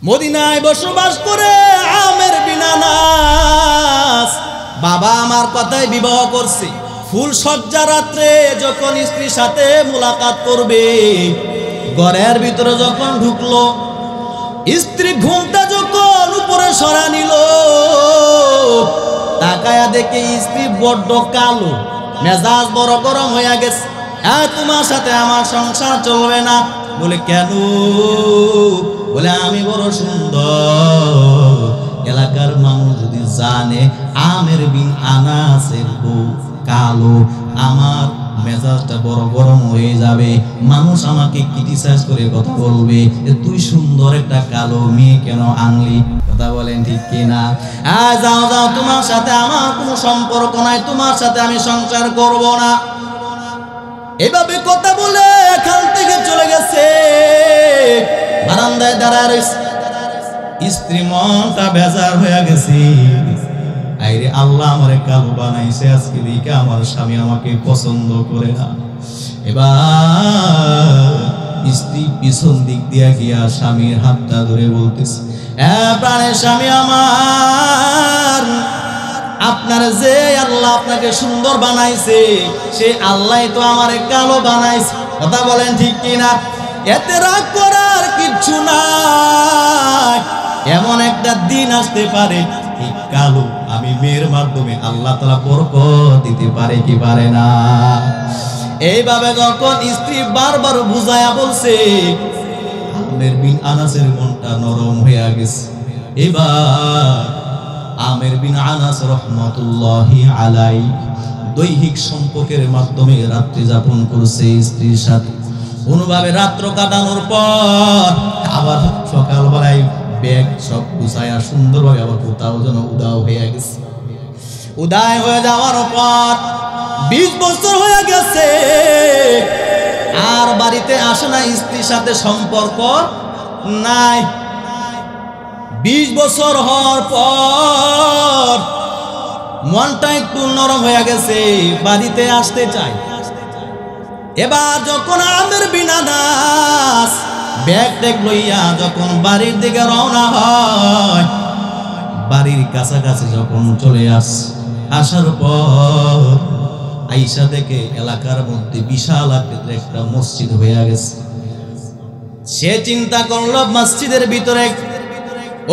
মদিনায় বসবাস করে আমের বিন আনাস বাবা আমার কথায় বিবাহ করছে। ফুল সজ্জা রাত্রে যখন স্ত্রীর সাথে মুলাকাত করবে, ঘরের ভিতরে যখন ঢুকলো, স্ত্রী ঘুমটা যখন উপরে সরা নিল, তাকায়া দেখে স্ত্রী বড্ড কালো, মেজাজ বড় গরম হয়ে গেছে। তোমার সাথে আমার সংসার চলবে না। বলে কেন? বলে আমি বড় সুন্দর, এলাকার মানুষ যদি জানে আমের বিন আনাসের বউ কালো, আমার মেজাজটা বড় গরম হয়ে যাবে, মানুষ আমাকে ক্রিটিসাইজ করে কথা বলবে, তুই সুন্দর একটা কালো মেয়ে কেন আনলি? কথা বলেন ঠিক কিনা? যাও যাও, তোমার সাথে আমার কোনো সম্পর্ক নাই, তোমার সাথে আমি সংসার করব না। এভাবে কথা বলে এখান থেকে চলে গেছে। বারান্দায় দাঁড়ায় রয়েছে। স্ত্রী মনটা বেজার হয়ে গেছে। আইরে আল্লাহ আমারে কালো বানাইছে, আজকে দিকে আমার স্বামী আমাকে পছন্দ করে না। এবার স্ত্রী পিছন দিক দিয়া গিয়া স্বামীর হাতটা ধরে বলতেছে, প্রাণের স্বামী আমার, আপনার যে আল্লাহ আপনাকে সুন্দর বানাইছে, সে আল্লাহ তো আমারে কালো বানাইছে। কথা বলেন ঠিক কিনা? এতে রাগ করার কিচ্ছু নাই। এমন একটা দিন আসতে পারে এই কালো আমি মেয়ের মাধ্যমে আল্লাহ তাআলা বরকত দিতে পারে কি পারে না? এইভাবে যখন স্ত্রী বারবার বুঝায়া বলছে, আমের বিন আনাসের মনটা নরম হয়ে গেছে। এবার আমের বিন আনাস রহমাতুল্লাহি আলাইহি দৈহিক সম্পর্কের মাধ্যমে রাত্রি যাপন করছে স্ত্রীর সাথে। কোনোভাবে রাত্র কাটানোর পর আবার সকালবেলায় ব্যাগ সব গুছায়া সুন্দরভাবে আবার কোথাও যেন উদাও হয়ে গেছে। উদয় হয়ে যাওয়ার পর 20 বছর হয়ে গেছে, আর বাড়িতে আসে না, স্ত্রীর সাথে সম্পর্ক নাই। 20 বছর হওয়ার পর মনটা একটু নরম হয়ে গেছে, বাড়িতে আসতে চায়। এবার যখন আমের বিন আনাস ব্যাগ ট্যাগ লইয়া যখন বাড়ির দিকে রওনা হয়, বাড়ির কাছাকাছি যখন চলে আসার পর আইসা দেখে এলাকার মধ্যে বিশাল আকৃতির একটা মসজিদ হয়ে গেছে। সে চিন্তা করলো মসজিদের ভিতরে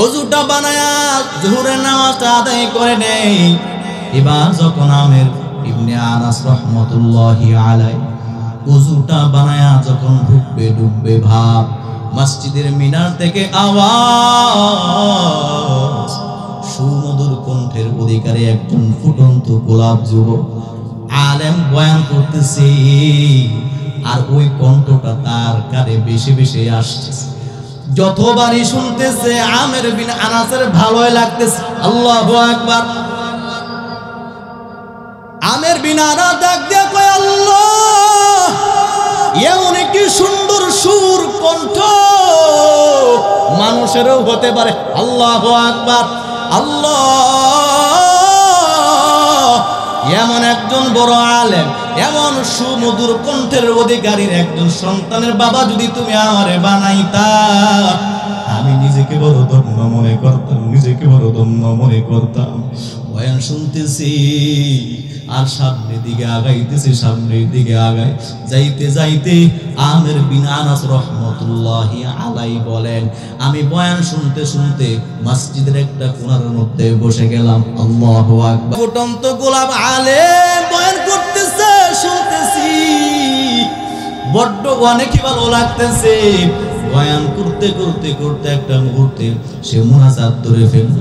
ওযুটা বানায়া জোহরের নামাজটা আদায় করে নেই। এবার যখন আমের ইবনে আনাস রহমাতুল্লাহি আলাইহি ওযুটা বানায়া যখন ডুববে ভাব, মসজিদের মিনার থেকে আওয়াজ, সুমধুর কণ্ঠের অধিকারী একজন ফুটন্ত গোলাপ যুবক আলেম বয়ান করতেছে, আর ওই কণ্ঠটা তার কানে বেশি বেশি আসছে। যতবারই শুনতেছে আমের বিন আনাসের ভালোই লাগতেছে। আল্লাহু আকবার। আমের বিন আনাস ডাক দিয়ে কয়, আল্লাহ, এমন কি সুন্দর সুর কণ্ঠ মানুষেরও হতে পারে। আল্লাহু আকবার। আল্লাহ, এমন একজন বড় আলেম, এমন সুমধুর কণ্ঠের অধিকারীর একজন সন্তানের বাবা যদি তুমি আমারে বানাইতা, আমি নিজেকে বড় ধন্য মনে করতাম, নিজেকে বড় ধন্য মনে করতাম। বয়ান শুনতেছি আর সামনের দিকে আগাইতেছি, সামনের দিকে আগাই যাইতে যাইতে আমের বিন আনাস রহমাতুল্লাহি আলাইহি বলেন, আমি বয়ান শুনতে শুনতে মসজিদের একটা কোণার মধ্যে বসে গেলাম। আল্লাহু আকবার। ফুটন্ত গোলাপ আলেম বয়ান করতেছে, শুনতেছি, বড্ড অনেকই ভালো লাগতেছে। বয়ান করতে করতে করতে একটা মুহূর্তে সে মুনাজাত ধরে ফেলল।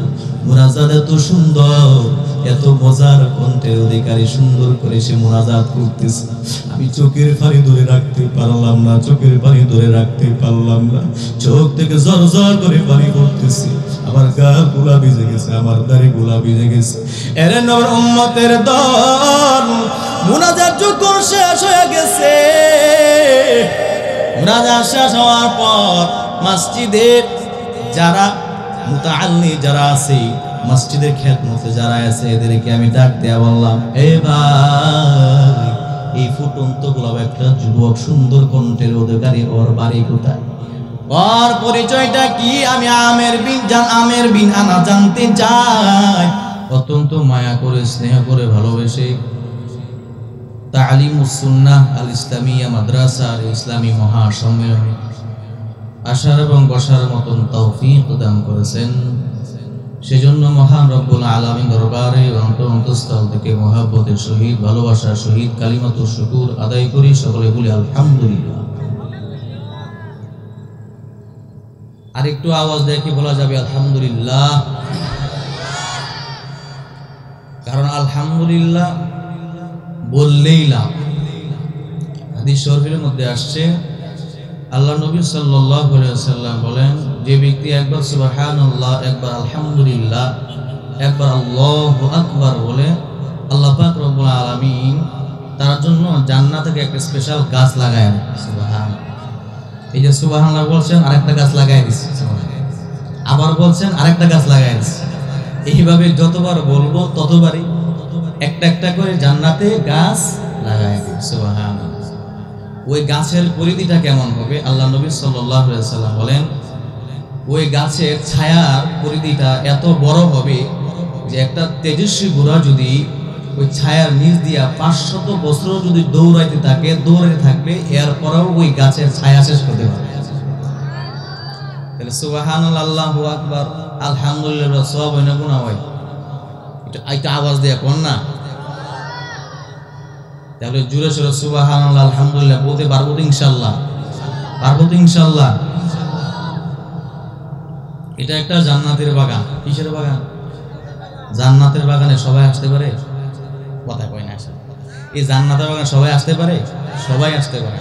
মুনাজাত এত সুন্দর, এত মজার কণ্ঠের অধিকারী, সুন্দর করে সে মুনাজাত করতেছে। আমি চোখের পানি ধরে রাখতে পারলাম না, চোখের পানি ধরে রাখতে পারলাম না। চোখ থেকে ঝরঝর করে পানি পড়তেছে। আমার গা গুলা ভিজে গেছে, আমার দাড়ি গুলা ভিজে গেছে। এর নবর উম্মতের দল মুনাজাত যখন শেষ হয়ে গেছে, মুনাজাত শেষ হওয়ার পর মসজিদের যারা মুতাআল্লি যারা আছে, মসজিদের খেদমতে যারা আছে, এদেরকে আমি ডাক দেয়া বললাম, এ ভাই, এই ফুটন্ত গোলাপ একটা যুবক সুন্দর কণ্ঠের অধিকারী, ওর বাড়ি কোথায়? ওর পরিচয়টা কি আমি আমের বিন আনা জানতে চাই। অত্যন্ত মায়া করে স্নেহ করে ভালোবেসে তালিমুস সুন্নাহ আল ইসলামিয়া মাদ্রাসার ইসলামী মহাসম্মেলনে আসার এবং বসার মতন তৌফিক দান করেছেন। সেজন্য মহান রব্বুল আলামিন দরবারে অন্তঃস্থল থেকে মহব্বতের সহিত ভালোবাসার সহিত কালিমাতুশ শুকুর আদায় করি। সকলে বলি আলহামদুলিল্লাহ। আর একটু আওয়াজ দিয়ে কি বলা যাবে আলহামদুলিল্লাহ? কারণ আলহামদুলিল্লাহ বললেই লাভ। হাদিস শরীফের মধ্যে আসছে আল্লাহ নবী সাল্লাল্লাহু আলাইহি ওয়াসাল্লাম বলেন, যে ব্যক্তি একবার সুবহানাল্লাহ, একবার আলহামদুলিল্লাহ, একবার আল্লাহু আকবার বলে আল্লাহ পাক রব্বুল আলামিন তার জন্য জান্নাত থেকে একটা স্পেশাল গাছ লাগায়। সুবহান, এই যে সুবহানাল্লাহ বলছেন আরেকটা গাছ লাগায় দিচ্ছে, আবার বলছেন আরেকটা গাছ লাগায় দিচ্ছে। এইভাবে যতবার বলবো ততবারই একটা একটা করে জান্নাতে গাছ লাগায় দিচ্ছে। সুবহানাল্লাহ। ওই গাছের পরিধিটা কেমন হবে? আল্লাহ নবী সাল্লাল্লাহু আলাইহি ওয়াসাল্লাম বলেন, ওই গাছের ছায়ার পরিধিটা এত বড় হবে যে একটা তেজস্বী ঘোড়া যদি ওই ছায়ার নিচ দিয়া 500 বছর যদি দৌড়াইতে থাকবে এরপরেও ওই গাছের ছায়া শেষ করতে পারবে। তাহলে সুবহানাল্লাহ, আল্লাহু আকবার, আলহামদুলিল্লাহ সওয়াব হয় না গুনাহ হয়? এটা আওয়াজ দিয়ে কোন না? তাহলে জোরে সোরে সুবহানাল্লাহ আলহামদুলিল্লাহ বলতে পারবো তো ইনশাআল্লাহ? পারবো তো ইনশাআল্লাহ? এটা একটা জান্নাতের বাগান। কিসের বাগান? জান্নাতের বাগানে সবাই আসতে পারে? কথা কয় না। এই জান্নাতের বাগানে সবাই আসতে পারে? সবাই আসতে পারে।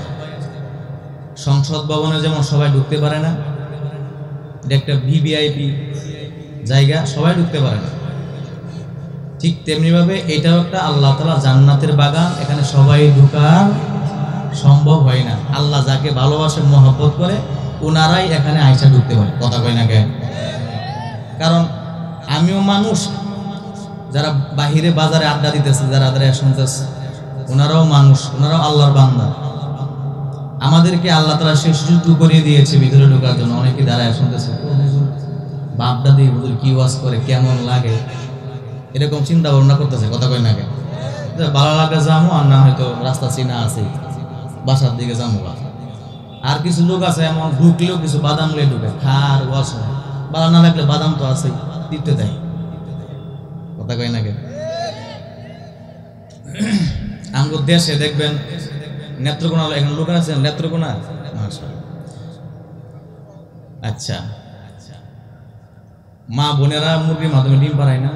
সংসদ ভবনে যেমন সবাই ঢুকতে পারে না, এটা একটা ভিভিআইপি জায়গা, সবাই ঢুকতে পারে না। ঠিক তেমনি ভাবে এটাও একটা আল্লাহ তাআলা জান্নাতের বাগান, এখানে সবাই ঢোকা সম্ভব হয় না। আল্লাহ যাকে ভালোবাসে মহব্বত করে ওনারাই এখানে আয়সা ঢুকতে পারে। কথা কয় না কেন? কারণ আমিও মানুষ, যারা বাহিরে বাজারে আড্ডা দিতেছে, যারা শুনতেছে, ওনারাও মানুষ, ওনারাও আল্লাহর বান্দা। আমাদেরকে আল্লাহ তাআলা সেই সুযোগ করিয়ে দিয়েছে ভিতরে ঢোকার জন্য। অনেকে দাঁড়ায় শুনতেছে, বাপদা দিয়ে হুজুর কি ওয়াজ করে, কেমন লাগে, এরকম চিন্তা ভাবনা করতেছে। কথা কয় না কেন? ভালো লাগে যাবো, আর না হয়তো রাস্তা চিনা আছে বাসার দিকে যাবো। আর কিছু লোক আছে এমন ঢুকলেও কিছু বাদাম লে ঢুকে খার ওয়াশ, বাদাম না লাগলে বাদাম তো আছে দিতে দেয়। কথা কয় না কেন? আমাদের দেশে দেখবেন নেত্রকোনা, এখন লোক আছে নেত্রকোনা, আচ্ছা মা বোনেরা মুরগির মাধ্যমে ডিম পাড়ায় না?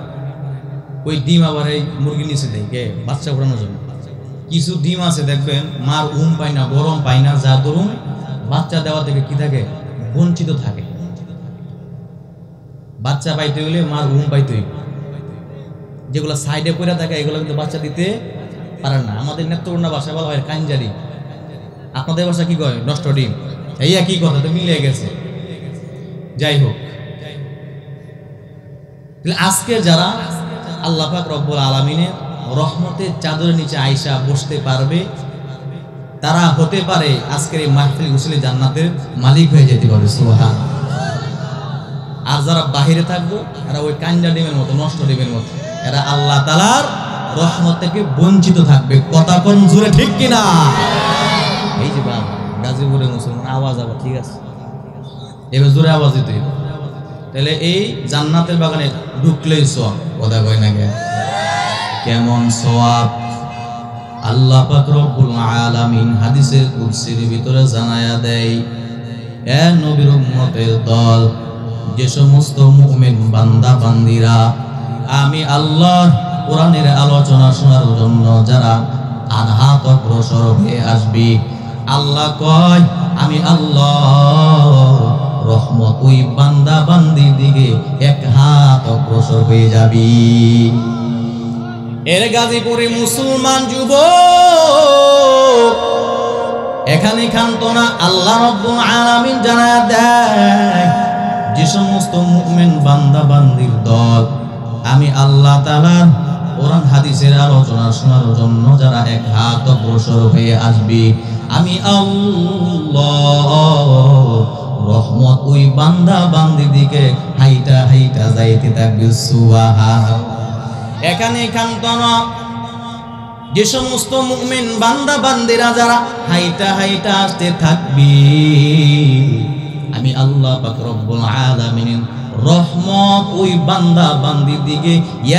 ওই ডিম আবার এই মুরগি নিচে দেয় কে? বাচ্চা ফোটানোর জন্য। কিছু ডিম আছে দেখবেন মার পায় না, গরম পায় না, যার দরুন বাচ্চা দেওয়া থেকে কি থাকে? বঞ্চিত থাকে। বাচ্চা পাইতে হইলে মার পাইতে হইবে। যেগুলো সাইডে পড়ে থাকে এগুলো কিন্তু বাচ্চা দিতে পারে না। আমাদের নেত্রকোনা ভাষায় বলা হয় কাঞ্জা ডিম, আপনাদের ভাষা কি কয়? নষ্ট ডিম। এই একই কথা, তো মিলে গেছে। যাই হোক, আজকে যারা আল্লাহ পাক রব্বুল আলামিনের রহমতের চাদরের নিচে আয়েশা বসতে পারবে, তারা হতে পারে আজকের এই মাহফিল উসিলে জান্নাতের মালিক হয়ে যেতে পারে। সুবহানাল্লাহ। আর যারা বাহিরে থাকবো এরা ওই কাঞ্জা ডিমের মতো, নষ্ট ডিমের মতো, এরা আল্লাহ তাআলার রহমত থেকে বঞ্চিত থাকবে। কথা কোন জোরে ঠিক কিনা? এই যে বাবা গাজীপুরের মুসলমান আওয়াজ আবার ঠিক আছে, এবার জোরে আওয়াজ দিতে। তাহলে এই জান্নাতের বাগানে ঢুকলেই সওয়াব। কথা কয় না কেন? কেমন সওয়াব? আল্লাহ পাক রব্বুল আলামিন হাদিসের কুদসির ভিতরে জানায়া দেয়, এ নবীর উম্মতের দল, যে সমস্ত মুমিন বান্দা বান্দিরা আমি আল্লাহর কোরআনের আলোচনা শোনার জন্য যারা আনহাত অগ্রসর হয়ে আসবি, আল্লাহ কয় আমি আল্লাহ রহমত ওই বান্দা বান্দির দিকে এক হাত অগ্রসর হয়ে যাবি। এর গাজীপুরে মুসলমান যুবক, এখানে খান্ত না, আল্লাহ রাব্বুল আলামিন জানায়া দেয় যে সমস্ত মুমিন বান্দা বান্দির দল আমি আল্লাহ তাআলার কোরআন হাদিসের আলোচনা শোনার জন্য যারা এক হাত অগ্রসর হয়ে আসবি, আমি আল্লাহ রহমত ওই বান্দা বান্দির দিকে হাইটা হাইটা যাইতে থাকবে। সুবহানাল্লাহ। এখানে ক্ষান্ত না, যে সমস্ত মুমিন বান্দা বান্দিরা যারা হাইটা হাইটা আসতে থাকবে, আমি আল্লাহ পাক রব্বুল আলামিন রহমত ওই বান্দা বান্দির দিকে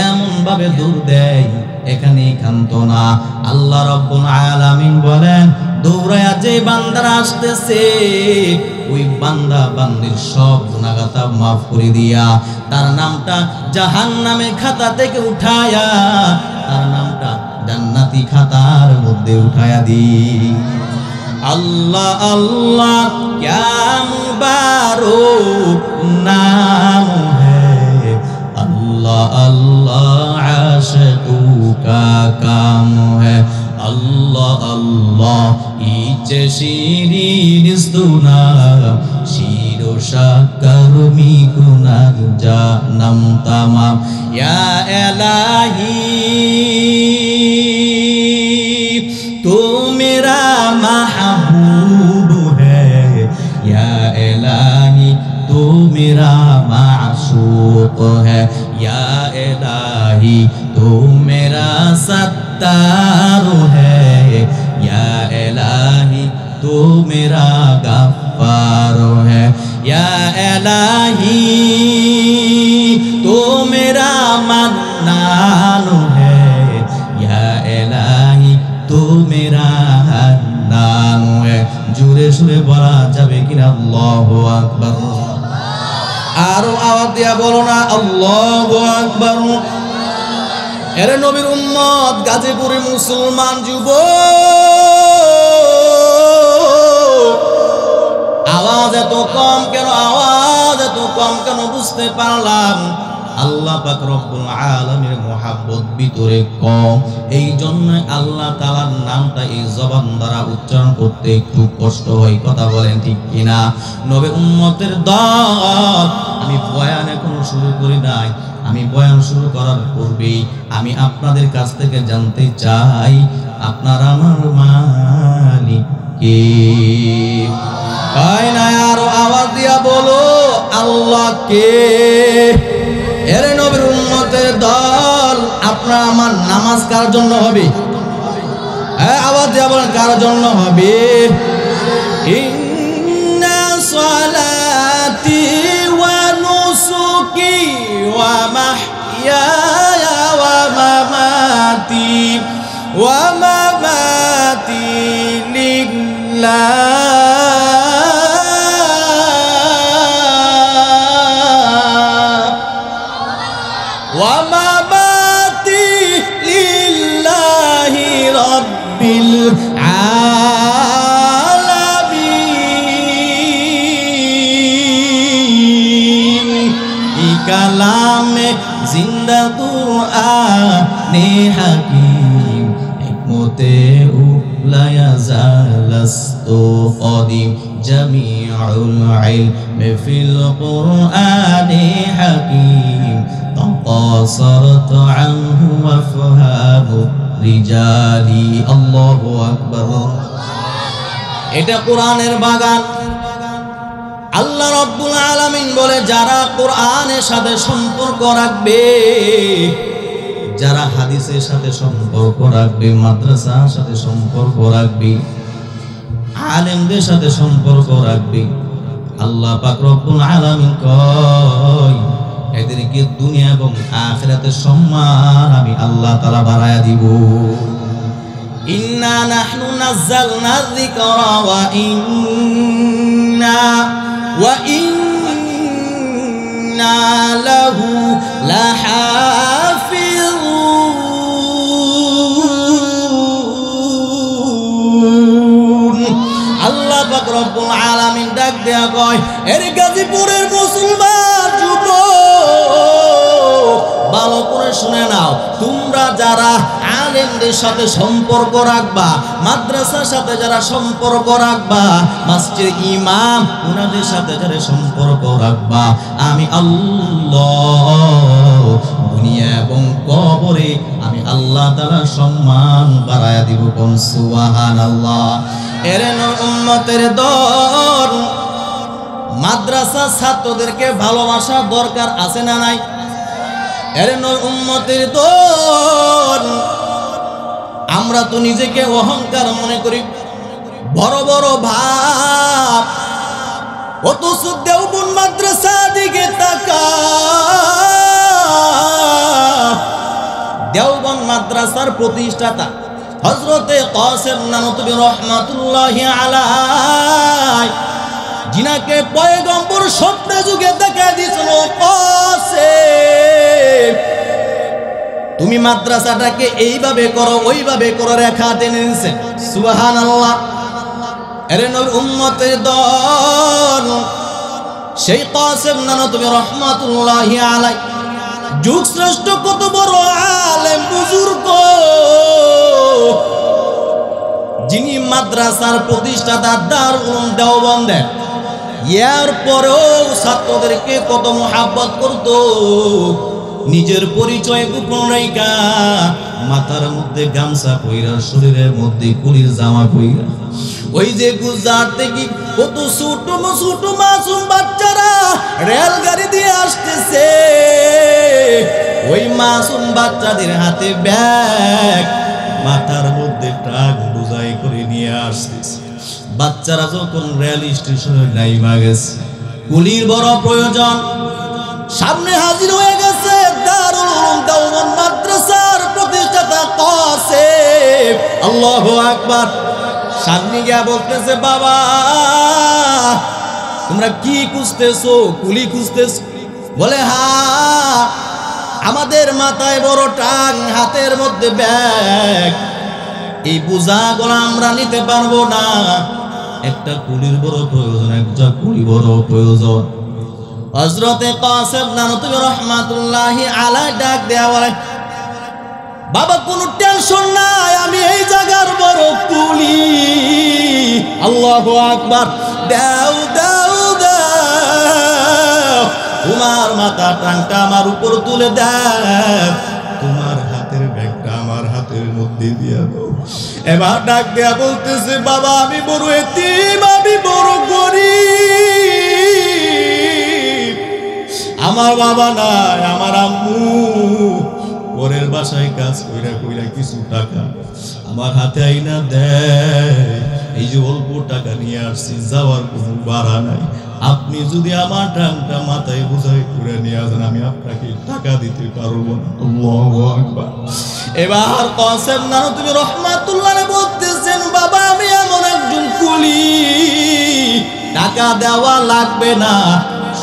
এমন ভাবে দূর দেয়, এখানে ক্ষান্ত না। আল্লাহ রব্বুল আলামিন বলেন, দৌড়ায়া যে বান্দারা আসতেছে ওই বান্দা বান্দির সব গুনাহগাতা মাফ করে দিয়া তার নামটা জাহান্নামের খাতা থেকে উঠায়া তার নামটা জান্নাতি খাতার মধ্যে উঠায়া দি। আল্লাহ আল্লাহ क्या मुबारक नाम है, अल्लाह अल्लाह आशिकू का काम है। अल्लाह अल्लाह इचे शिरीन सुना शिरो शक्कर मी गुनाह जानम तमाम। या इलाही तू मेरा महबूब है, या इलाही तू मेरा माशूक है, या इलाही तू मेरा सत्तार है, या इलाही तू मेरा गफ्फार है, या इलाही तू मेरा मन्नान है, या इलाही तू मेरा हन्नान है। জোরে সুরে বলা যাবে কিনা? আল্লাহু আকবার। আরো আওয়াজ দিয়া বলো না আল্লাহু আকবার। এরে নবীর উম্মত, গাজীপুরের মুসলমান যুবক, আওয়াজ এত কম কেন? আওয়াজ এত কম কেন বুঝতে পারলাম। আল্লাহ পাক রব্বুল আলামিনের মুহাব্বত ভিতরে কম, এই জন্য আল্লাহ তাআলার নামটা এই জবান দ্বারা উচ্চারণ করতে একটু কষ্ট হয়। কথা বলেন ঠিক কিনা? নবী উম্মতের দল, আমি বয়ান এখনো শুরু করি নাই। আমি বয়ান শুরু করার পূর্বেই আমি আপনাদের কাছ থেকে জানতে চাই, আপনার আমার মালিক কে? তাই না? আরো আওয়াজ দিয়া বলো আল্লাহ কে? এরে নবীর উম্মতের দল, আপনার আমার নামাজ কার জন্য হবে? হ্যাঁ, আওয়াজ দিয়া বলেন কার জন্য হবে? ইন্না সালাতি ওয়া নুসুকি ওয়া মাহইয়ায়া ওয়া মামাতি লিল্লাহ কালামে জিন্দা কুরআনে হাকিম হিকমতে উলায়া জালাস্তু কদিম জামিউল ইলমি ফিল কুরআনে হাকিম তাকাসারত আনহু ওয়াফহামু রিজালি। আল্লাহু আকবার। এটা কোরআনের বাগান। আল্লাহ রাব্বুল আলামিন বলে, যারা কোরআনের সাথে সম্পর্ক রাখবে, যারা হাদিসের সাথে সম্পর্ক রাখবে, মাদ্রাসার সাথে সম্পর্ক রাখবে, আলেমদের সাথে সম্পর্ক রাখবে, আল্লাহ পাক রব্বুল আলামিন কয় এদেরকে দুনিয়া এবং আখিরাতের সম্মান আমি আল্লাহ তাআলা বাড়ায়া দিব। ইন্না নাহনু নাযালনা যিকরা ওয়া ইন্না লাহু লাহাফিজুন। আল্লাহ পাক রব্বুল আলামিন ডাক দেয়া কয়, এর গাজীপুরের মুসলমান যুবক, ভালো করে শুনে নাও, তোমরা যারা আলেমদের সাথে সম্পর্ক রাখবা, মাদ্রাসার সাথে যারা সম্পর্ক রাখবা, মসজিদ ইমাম ওনাদের সাথে যারা সম্পর্ক রাখবা, আমি আল্লাহ দুনিয়া এবং কবরে আমি আল্লাহ তাআলা সম্মান বাড়ায়া দিব। কোন সুবহানাল্লাহ। এর উম্মতের দল, মাদ্রাসা ছাত্রদেরকে ভালোবাসার দরকার আছে না নাই? এর নয় উম্মতের দল, আমরা তো নিজেকে অহংকার মনে করি, বড় বড় ভাব, অথচ দেওবন্দ মাদ্রাসা দিকে তাকা। দেওবন্দ মাদ্রাসার প্রতিষ্ঠাতা হযরতে কাসেম নানতুবি রহমাতুল্লাহি আলাইহি, যিনাকে পয়গম্বর স্বপ্নে যুগে দেখা দিয়েছিল, কাসেম তুমি মাদ্রাসাটাকে এইভাবে করো ওইভাবে করো, রেখা টেনে নিছে। সুবহানাল্লাহ। এর নবীর উম্মতের দল, সেই কাসেম নানতুবি রহমাতুল্লাহি আলাইহি যুগ শ্রেষ্ঠ কত বড় আলেম বুজুর্গ, যিনি মাদ্রাসার প্রতিষ্ঠাতা দারুল দেওবন্দের, এর পরেও ছাত্রদেরকে কত মোহাব্বত করত। নিজের পরিচয় গোপন রাইখা মাথার মধ্যে গামছা কইরা, শরীরের মধ্যে কুলির জামা কইরা, ওই যে গুজরাট থেকে কত ছোট ছোট মাসুম বাচ্চারা রেলগাড়ি দিয়ে আসতেছে, ওই মাসুম বাচ্চাদের হাতে ব্যাগ, মাথার মধ্যে ট্রাক বোঝাই করে নিয়ে আসতেছে। বাচ্চারা যখন রেল স্টেশনে নাইমা গেছে, কুলির বড় প্রয়োজন, সামনে হাজির হয়ে গেছে দারুল উলুম দেওবন্দ মাদ্রাসার প্রতিষ্ঠাতা কাসেম। আল্লাহু আকবার। সামনে গিয়া বলতেছে, বাবা তোমরা কি খুঁজতেছো? কুলি খুঁজতেছো? বলে হ্যাঁ, আমাদের মাথায় বড় টাং, হাতের মধ্যে ব্যাগ, এই বোঝাগুলো আমরা নিতে পারবো না, একটা কুলির বড় প্রয়োজন, একটা কুলি বড় প্রয়োজন। হযরতে কাসেম নানতুবি রহমাতুল্লাহি আলাইহি ডাক দেয়া বলে, বাবা কোনো টেনশন নাই, আমি এই জায়গার বড় কুলি। আল্লাহু আকবার। দাও দাও দাও, তোমার মাথা টাংটা আমার উপর তুলে দাও, তোমার হাতের ব্যাগটা আমার হাতের মধ্যে দিয়া দাও। এবার ডাক দেয়া বলতেছে, বাবা আমি বড় এতিম, আমি বড় গরিব, আমার বাবা নাই, আমার আম্মু পরের বাসায় কাজ কইরা কইরা কিছু টাকা আমার হাতে আইনা দেয়, এই যে অল্প টাকা নিয়ে আসছি, যাওয়ার কোনো ভাড়া নাই, আপনি যদি আমার টাংটা মাথায় বোঝাই করে নিয়ে আসেন, আমি আপনাকে টাকা দিতে পারবো না। আল্লাহু আকবার। এবার কাসেম নানতুবি রহমাতুল্লাহ বলতেছেন, বাবা আমি এমন একজন কুলি, টাকা দেওয়া লাগবে না।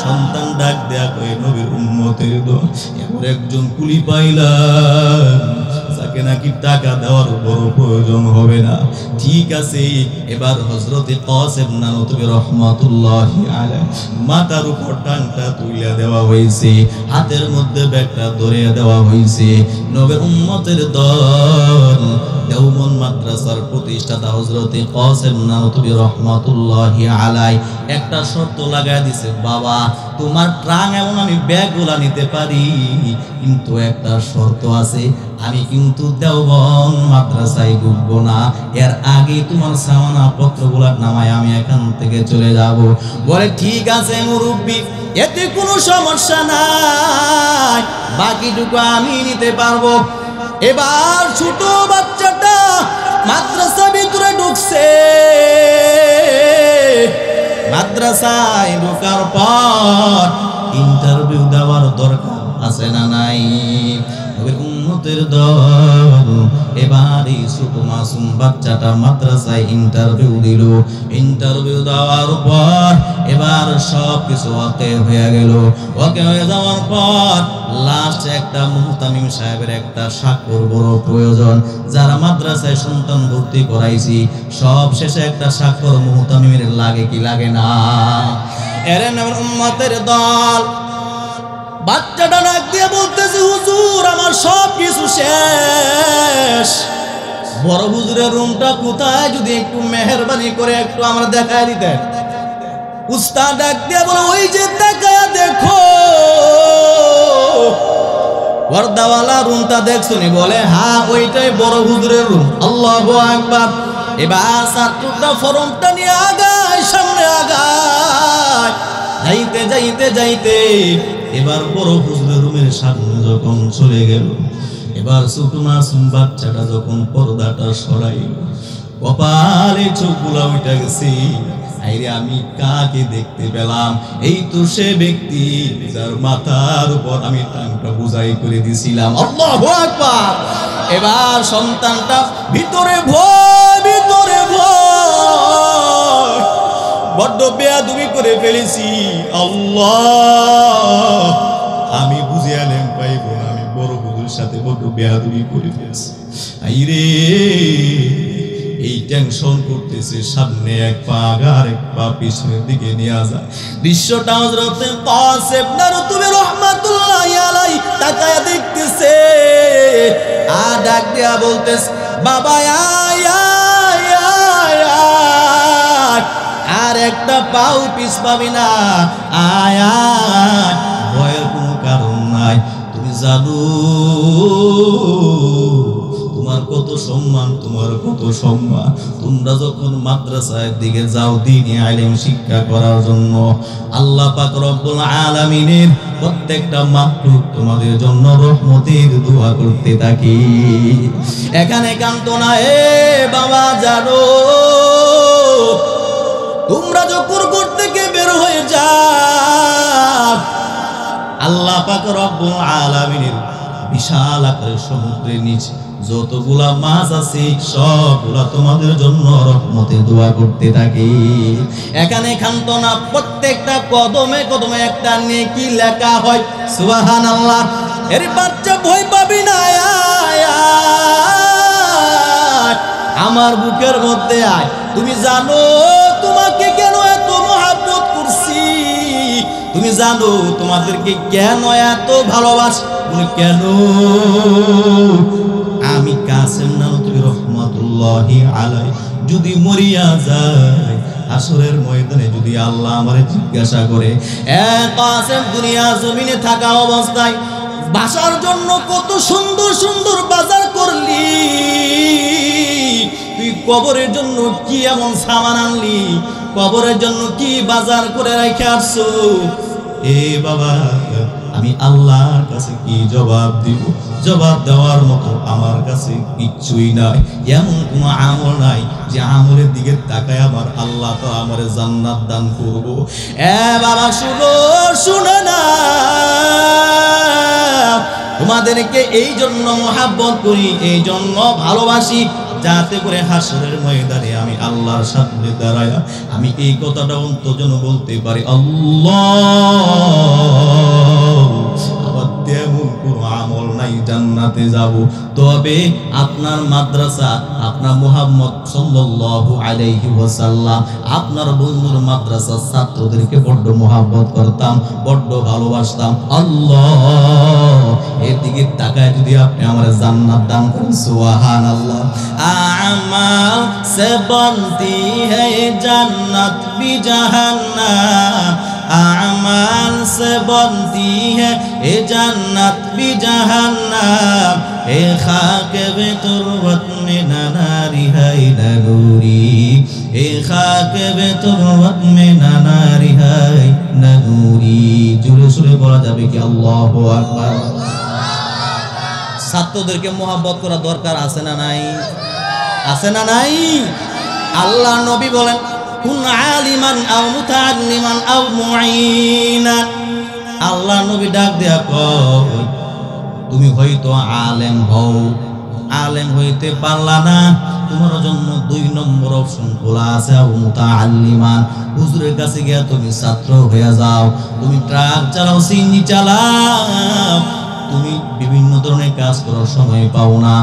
সন্তান ডাক দেয়া কয়ে, নবীর উম্মতের দল, এমন একজন কুলি পাইলাম যাকে নাকি টাকা দেওয়ার বড় প্রয়োজন হবে না। ঠিক আছে, এবার হযরতে কাসেম নানতুবি রহমাতুল্লাহি আলাইহি মাথার উপর টাংটা তুলে দেওয়া হয়েছে, হাতের মধ্যে ব্যাগটা ধরে দেওয়া হয়েছে। নবীর উম্মতের দল, দেওবন্দ মাদ্রাসার প্রতিষ্ঠাতা হযরতে কাসেম নানতুবি রহমাতুল্লাহি আলাইহি একটা শর্ত লাগায় দিছে, বাবা তোমার ট্রাং এবং আমি ব্যাগগুলা নিতে পারি, কিন্তু একটা শর্ত আছে, আমি কিন্তু দেওবন্দ মাদ্রাসায় ঢুকবো না, এর আগে তোমার সামানা পত্রগুলার নামায় আমি এখান থেকে চলে যাব। বলে ঠিক আছে মুরব্বি, এতে কোনো সমস্যা নাই, বাকিটুকু আমি নিতে পারবো। এবার ছোট বাচ্চাটা মাদ্রাসা ভিতরে ঢুকছে। মাদ্রাসায় ঢোকার পর ইন্টারভিউ দেওয়ার দরকার আছে না নাই? উম্মতের দল, এবার এই ছোট মাসুম বাচ্চাটা মাদ্রাসায় ইন্টারভিউ দিল। ইন্টারভিউ দেওয়ার পর এবার সব কিছু ওকে হয়ে গেল। ওকে হয়ে যাওয়ার পর লাস্ট একটা মুহতামিম সাহেবের একটা স্বাক্ষর বড় প্রয়োজন। যারা মাদ্রাসায় সন্তান ভর্তি করাইছি সব শেষে একটা স্বাক্ষর মুহতামিমের লাগে কি লাগে না? এর নাম উম্মতের দল। বাচ্চাটা ডাক দিয়ে বলতেছে, হুজুর আমার সব কিছু শেষ, বড় হুজুরের রুমটা কোথায়, যদি একটু মেহেরবানি করে একটু আমরা দেখায় দিতেন। উস্তাদ ডাক দিয়ে বলে, ওই যে তাকায়া দেখো পর্দাওয়ালা রুমটা দেখছো নি? বলে হ্যাঁ ওইটাই বড় হুজুরের রুম। আল্লাহু আকবার। এবার ছাত্রটা ফরমটা নিয়ে আগায়, সামনে আগায়। যাইতে যাইতে যাইতে এবার বড় হুজুরের রুমের সামনে যখন চলে গেল, এবার ছোট মাসুম বাচ্চাটা যখন পর্দাটা সরাইল, কপালে চোখগুলা উঠে গেছে। আইরে আমি কাকে দেখতে পেলাম? এই তো সে ব্যক্তি যার মাথার উপর আমি টাংটা বুঝাই করে দিছিলাম। আল্লাহু আকবার। এবার সন্তানটা ভিতরে ভয়, ভিতরে ভয়, বড্ড বেয়াদবি করে ফেলেছি। আল্লাহ, আমি বুঝে আলেম পাইব না, আমি বড় হুজুরের সাথে বড্ড বেয়াদবি করে ফেলেছি। আইরে এই টেনশন করতেছে, সামনে এক পা আর এক পা পিছনের দিকে নিয়ে যায়। দৃশ্যটা হযরতে কাসেম নানুতুবি রাহমাতুল্লাহি আলাইহি তাকায়া দেখতেছে, আর ডাক দিয়া বলতেছে, বাবা আয় আয় আয় আয়, আর একটা পাও পিছ পাবি না, আয় আয়, ভয়ের কোনো কারণ নাই। তুমি জানো তোমার কত সম্মান, তোমার কত সম্মান। তোমরা যখন মাদ্রাসার দিকে যাও দ্বীনি ইলম শিক্ষা করার জন্য, আল্লাহ পাক রব্বুল আলামিনের প্রত্যেকটা মাখলুক তোমাদের জন্য রহমতের দোয়া করতে থাকে। এখানে কান্দো না এ বাবা, জানো তোমরা যখন ঘর থেকে বের হয়ে যাও, আল্লাহ পাক রব্বুল আলামিনের বিশাল আকারের সমুদ্রের নিচে যতগুলা মাছ আছে সবগুলা তোমাদের জন্য রহমতে দোয়া করতে থাকে। এখানে খান্ত না, প্রত্যেকটা কদমে কদমে একটা নেকি লেখা হয়। সুবহানাল্লাহ। এর বাচ্চা ভয় পাবি না, আয় আয়, আমার বুকের মধ্যে আয়। তুমি জানো তোমাকে কেন এত মহব্বত করছি, তুমি জানো তোমাদেরকে কেন এত ভালোবাসি, কেন? আমি কাসেম নানুতুবি রাহমাতুল্লাহি আলাইহি যদি মরিয়া যায়, হাসরের ময়দানে যদি আল্লাহ আমারে জিজ্ঞাসা করে, এ কাসেম দুনিয়া জমিনে থাকা অবস্থায় বাসার জন্য কত সুন্দর সুন্দর বাজার করলি, তুই কবরের জন্য কি এমন সামান আনলি, কবরের জন্য কি বাজার করে রেখে আসছো? এ বাবা, আমি আল্লাহর কাছে কি জবাব দিব? জবাব দেওয়ার মতো আমার কাছে কিচ্ছুই নাই। এমন কোনো আমল নাই যে আমলের দিকে তাকায় আমার আল্লাহ তো আমার জান্নাত দান করব। এ বাবা শুনো, শুনে না, তোমাদেরকে এই জন্য মহাব্বত করি, এই জন্য ভালোবাসি, যাতে করে হাসরের ময়দানে আমি আল্লাহর সামনে দাঁড়ায়া আমি এই কথাটা অন্তর্জন বলতে পারি, আল্লাহ আমার তেমন কোনো আমল নাই, জান্নাতে যাব। তবে আপনার মাদ্রাসা, আপনার মুহাম্মদ সাল্লাল্লাহু আলাইহি ওয়াসাল্লাম, আপনার বন্ধুর মাদ্রাসার ছাত্রদেরকে বড্ড মহব্বত করতাম, বড্ড ভালোবাসতাম। আল্লাহ এর দিকে তাকায় যদি আপনি আমার জান্নাত দান করেন, সুবহানাল্লাহ। আমাল সে বনতি হ্যায় জান্নাত বি জাহান্নাম, আমাল से बनती है ये जन्नत भी जहन्नम, ए खाक बे तुरबत में न नारी है न नूरी, ए खाक बे तुरबत में न नारी है न नूरी। জোরে সুরে বলা যাবে কি আল্লাহু আকবার? ছাত্রদেরকে মোহাব্বত করা দরকার আছে না নাই? আছে না নাই? আল্লাহ নবী বলেন, কুন আলিমান আও মুতাআল্লিমান আও মুঈনান। আল্লাহ নবী ডাক দেয়া কয়, তুমি হয়তো আলেম হও, আলেম হইতে পারলা না, তোমার জন্য 2 নম্বর অপশন খোলা আছে, আও মুতাআল্লিমান, হুজুরের কাছে গিয়া তুমি ছাত্র হয়ে যাও। তুমি ট্রাক চালাও, সিএনজি চালাও, তুমি বিভিন্ন ধরনের কাজ করার সময় পাও না,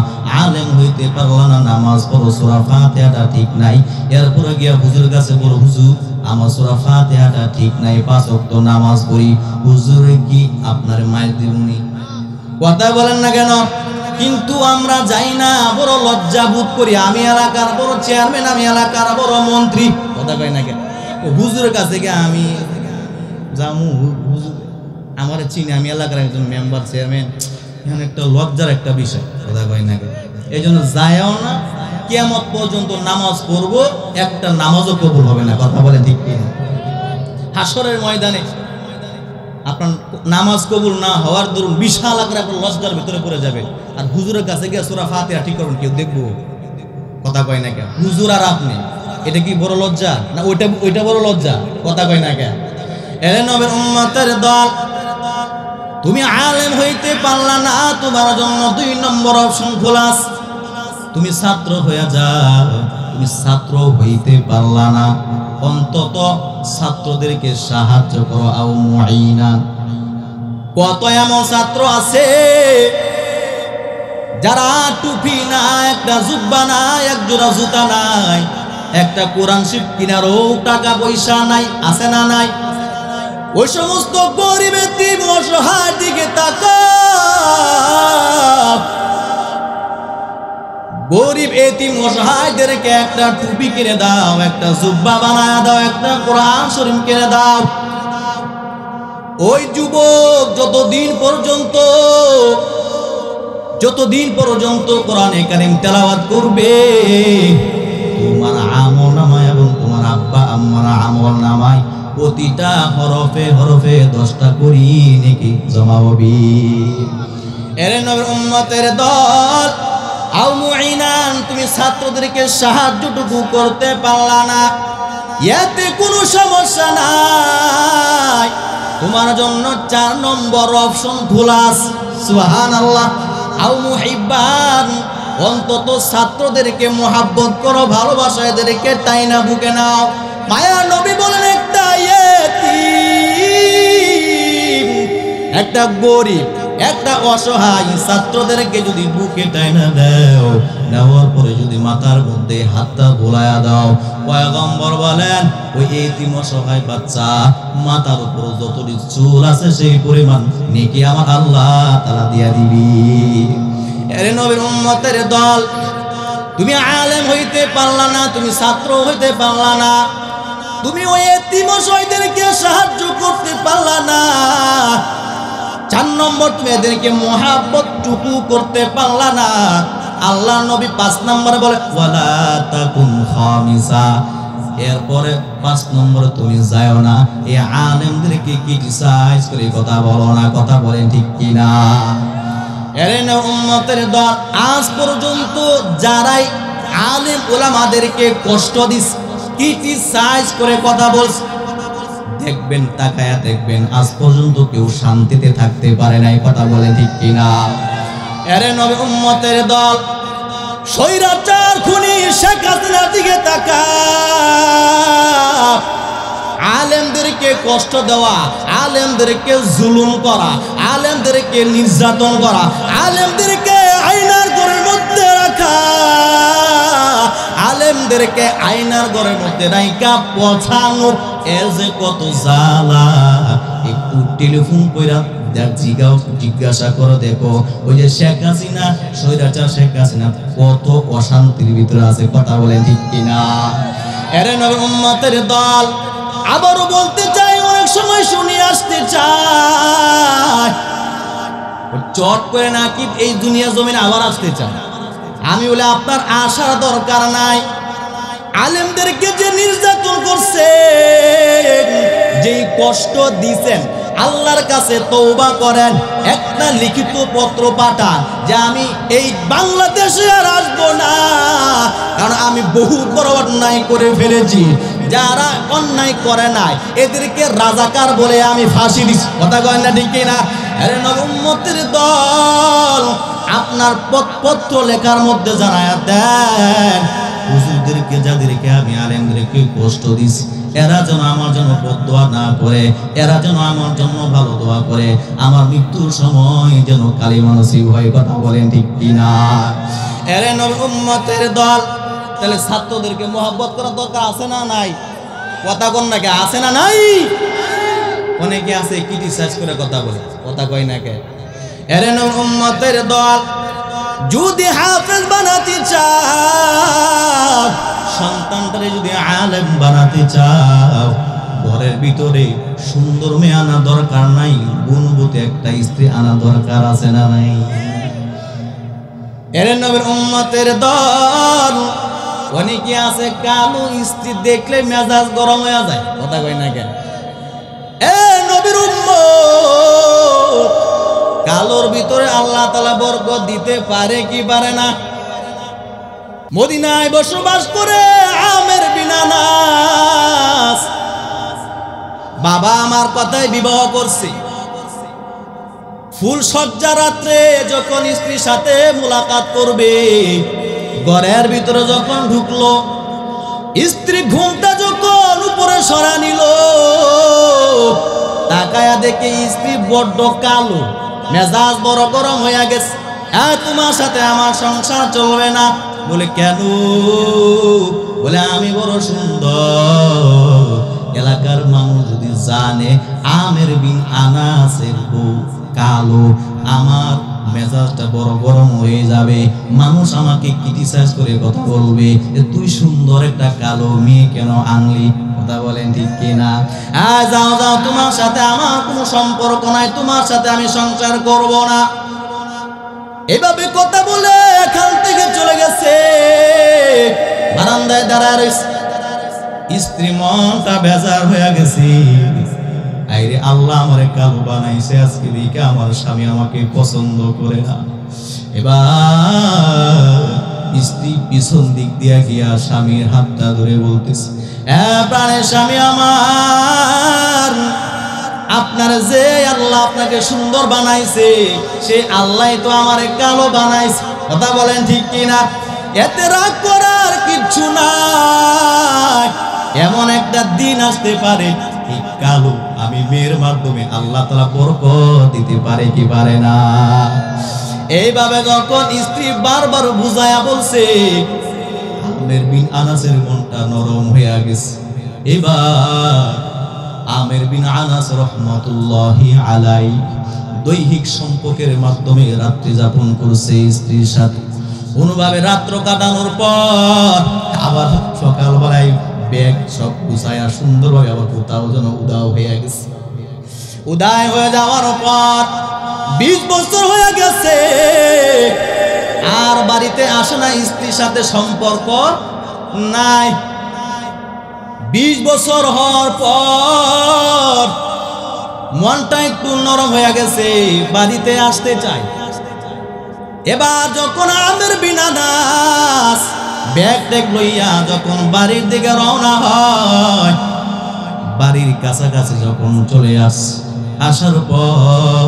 আলেম হইতে পারলা না, নামাজ পড়ো, সূরা ফাতিহাটা ঠিক নাই, এরপরে গিয়া হুজুরের কাছে বলো, হুজুর আমার সূরা ফাতিহাটা ঠিক নাই, 5 ওয়াক্ত নামাজ পড়ি, হুজুরে কি আপনার মায়ের দিবনি? কথা বলেন না কেন? কিন্তু আমরা যাই না, বড় লজ্জা বোধ করি, আমি এলাকার বড় চেয়ারম্যান, আমি এলাকার বড় মন্ত্রী, কথা কই না কেন? হুজুরের কাছে গিয়ে আমি যামু, হুজুর আমার চিনি, আমি এলাকার একজন মেম্বার, চেয়ারম্যান, এখানে একটা লজ্জার একটা বিষয়, কথা কই না কেন? এই জন্য যায়ও না, কিয়ামত পর্যন্ত নামাজ পড়বো, একটা নামাজও কবুল হবে না, কথা বলে ঠিক কিনা? হাসরের ময়দানে আপনার নামাজ কবুল না হওয়ার দরুন বিশাল আকারে আপনার লজ্জার ভিতরে পড়ে যাবে। আর হুজুরের কাছে গিয়ে সূরা ফাতিহা ঠিক করুন, কেউ দেখবো? কথা কয় না কেন? হুজুর আর আপনি, এটা কি বড় লজ্জা না ওইটা বড় লজ্জা? কথা কয় না কেন? এরে নবীর উম্মতের দল, তুমি আলেম হইতে পারলা না, তোমার জন্য 2 নম্বর অপশন খোলা আছে। তুমি ছাত্র হয়ে যাও, তুমি ছাত্র হইতে পারলা না, অন্তত ছাত্রদেরকে সাহায্য করো। আও মুঈনা, কত এমন ছাত্র আছে যারা টুপি নাই, একটা জুব্বা নাই, এক জোড়া জুতা নাই, একটা কোরআন শরীফ কিনারও টাকা পয়সা নাই, আছে না নাই? ওই সমস্ত গরিব এতিম অসহায় দিকে তাকাও। গরিব এতিম অসহায়দেরকে একটা টুপি কিনে দাও, একটা জুব্বা বানায় দাও, একটা কোরআন শরীফ কিনে দাও। ওই যুবক যতদিন পর্যন্ত কোরআনে কারীম তেলাওয়াত করবে, তোমার আমল নামায় এবং তোমার আব্বা আম্মার আমল নামায় প্রতিটা হরফে হরফে 10টা করি নেকি জমা হবে। এর নবীর উম্মতের দল, আও মুঈনান, তুমি ছাত্রদেরকে সাহায্যটুকু করতে পারলা না, এতে কোনো সমস্যা নাই, তোমার জন্য 4 নম্বর অপশন খোলা আছে। সুবহানাল্লাহ। আও মুহিব্বান, অন্তত ছাত্রদেরকে মোহাব্বত করো, ভালোবাসা এদেরকে টাইনা বুকে নাও। মায়া নবী বলেন, একটা ইয়েতিম, একটা গরিব, একটা অসহায় ছাত্রদেরকে যদি বুকে টাইনা দাও, নেওয়ার পরে যদি মাথার মধ্যে হাতটা বোলায়া দাও, পয়গম্বর বলেন ওই এতিম অসহায় বাচ্চা মাথার উপর যতটি চুল আছে সেই পরিমাণ নেকি আমার আল্লাহ তাআলা দিয়া দিবি। এরে নবীর উম্মতের দল, তুমি আলেম হইতে পারলা না, তুমি ছাত্র হইতে পারলা না, তুমি ওই এতিম অসহায়দেরকে সাহায্য করতে পারলা না। 4 নম্বর, তুমি এদেরকে মোহাব্বত টুকু করতে পারলা না। আল্লাহ নবী 5 নম্বরে বলে ওয়ালা তাকুন খামিসা, এরপরে 5 নম্বরে তুমি যাও না এই আলেমদেরকে ক্রিটিসাইজ করে কথা বলো না। কথা বলেন ঠিক কিনা? এর উম্মতের দল, আজ পর্যন্ত যারাই আলেম ওলামাদেরকে কষ্ট দিস, ক্রিটিসাইজ করে কথা বলছে, দেখবেন তাকায়া দেখবেন আজ পর্যন্ত কেউ শান্তিতে থাকতে পারে নাই। কথা বলে ঠিক কিনা? এরে নবী উম্মতের দল, স্বৈরাচার খুনি শেখ হাসিনার দিকে তাকাও। আলেমদেরকে কষ্ট দেওয়া, আলেমদেরকে জুলুম করা, আলেমদেরকে নির্যাতন করা, আলেমদেরকে আয়নার ঘরের মধ্যে রাখা, আলেমদেরকে আয়নার ঘরের মধ্যে রাখা পছানো, এর যে কত জ্বালা। একটু টেলিফোন কইরা জিজ্ঞাসা করো, দেখো ওই যে শেখ হাসিনা, স্বৈরাচার শেখ হাসিনা কত অশান্তির ভিতরে আছে। কথা বলেন ঠিক কিনা? এরে নবীর উম্মতের দল, আবারও বলতে চাই, অনেক সময় শুনে আসতে চাই, চট করে নাকি এই দুনিয়া জমিনে আবার আসতে চায়। আমি বলে আপনার আসার দরকার নাই। আলেমদেরকে যে নির্যাতন করছে, যেই কষ্ট দিছেন, আল্লাহর কাছে তওবা করেন, একটা লিখিত পত্র পাঠান যে আমি এই বাংলাদেশে আর আসবো না, কারণ আমি বহু বড় অন্যায় করে ফেলেছি। যারা অন্যায় করে নাই এদেরকে রাজাকার বলে আমি ফাঁসি দিচ্ছি। কথা কয় না ঠিক কিনা? আরে নবী উম্মতের দল, আপনার পত্র লেখার মধ্যে জানায়া দেন হুজুরদেরকে, যাদেরকে আমি আলেমদেরকে কষ্ট দিছি, এরা যেন আমার জন্য বদদোয়া না করে, এরা যেন আমার জন্য ভালো দোয়া করে, আমার মৃত্যুর সময় যেন কালিমা নসিব হয়। কথা বলেন ঠিক কিনা? এরে নবী উম্মতের দল, তাহলে ছাত্রদেরকে মোহাব্বত করার দরকার আছে না নাই? কথা কোন নাকি আছে না নাই? অনেকে আছে ক্রিটিসাইজ করে কথা বলে, কথা কয় না কে? এরে নবী উম্মতের দল, যদি হাফেজ বানাতে চাও, সন্তানটারে যদি আলেম বানাতে চাও, ঘরের ভিতরে সুন্দর মেয়ে আনা দরকার নাই, গুণবতী একটা স্ত্রী আনা দরকার আছে না নাই? এর নবীর উম্মতের দল, অনেকে আছে কালো স্ত্রী দেখলে মেজাজ গরম হয়ে যায়। কথা কই না কেন? এ নবীর উম্মত, কালোর ভিতরে আল্লাহ তাআলা বরকত দিতে পারে কি পারে না? মদিনায় বসবাস করে আমের বিন আনাস বাবা আমার কথায় বিবাহ করছে। ফুল সজ্জা রাত্রে যখন স্ত্রীর সাথে মুলাকাত করবে, ঘরের ভিতরে যখন ঢুকলো, স্ত্রী ঘুমটা যখন উপরে সরা নিল, তাকায়া দেখে স্ত্রী বড্ড কালো, মেজাজ বড় গরম হয়ে গেছে। তোমার সাথে আমার সংসার চলবে না। বলে কেন? বলে আমি বড় সুন্দর, এলাকার মানুষ যদি জানে আমের বিন আনাসের বউ কালো, আমার মেজাজটা বড় গরম হয়ে যাবে, মানুষ আমাকে ক্রিটিসাইজ করে কথা বলবে, তুই সুন্দর একটা কালো মেয়ে কেন আনলি? কথা বলেন ঠিক কিনা? যাও যাও, তোমার সাথে আমার কোনো সম্পর্ক নাই, তোমার সাথে আমি সংসার করব না। এভাবে কথা বলে এখান থেকে চলে গেছে। বারান্দায় দাঁড়ায় রয়েছে। স্ত্রী মনটা বেজার হয়ে গেছে। আইরে আল্লাহ আমারে কালো বানাইছে, আজকে দিকে আমার স্বামী আমাকে পছন্দ করে না। এবার স্ত্রী পিছন দিক দিয়া গিয়া স্বামীর হাতটা ধরে বলতেছে, প্রাণের স্বামী আমার, আপনার যে আল্লাহ আপনাকে সুন্দর বানাইছে, সে আল্লাহ তো আমারে কালো বানাইছে। কথা বলেন ঠিক কিনা? এতে রাগ করার কিচ্ছু নাই। এমন একটা দিন আসতে পারে এই কালো আমি মেয়ের মাধ্যমে আল্লাহ তাআলা বরকত দিতে পারে কি পারে না? এইভাবে যখন স্ত্রী বারবার বুঝায়া বলছে, আমের বিন আনাসের মনটা নরম হয়ে গেছে। এবার আমের বিন আনাস রহমাতুল্লাহি আলাইহি দৈহিক সম্পর্কের মাধ্যমে রাত্রি যাপন করছে স্ত্রীর সাথে। কোনোভাবে রাত্র কাটানোর পর আবার সকালবেলায় ব্যাগ সব গুছায়া সুন্দরভাবে আবার কোথাও যেন উদাও হয়ে গেছে। উদয় হয়ে যাওয়ার পর 20 বছর হয়ে গেছে, আর বাড়িতে আসে না, স্ত্রীর সাথে সম্পর্ক নাই। 20 বছর হওয়ার পর মনটা একটু নরম হয়ে গেছে, বাড়িতে আসতে চাই। এবার যখন আমের বিন আনাস ব্যাগ ট্যাগ লইয়া যখন বাড়ির দিকে রওনা হয়, বাড়ির কাছাকাছি যখন চলে আসার পর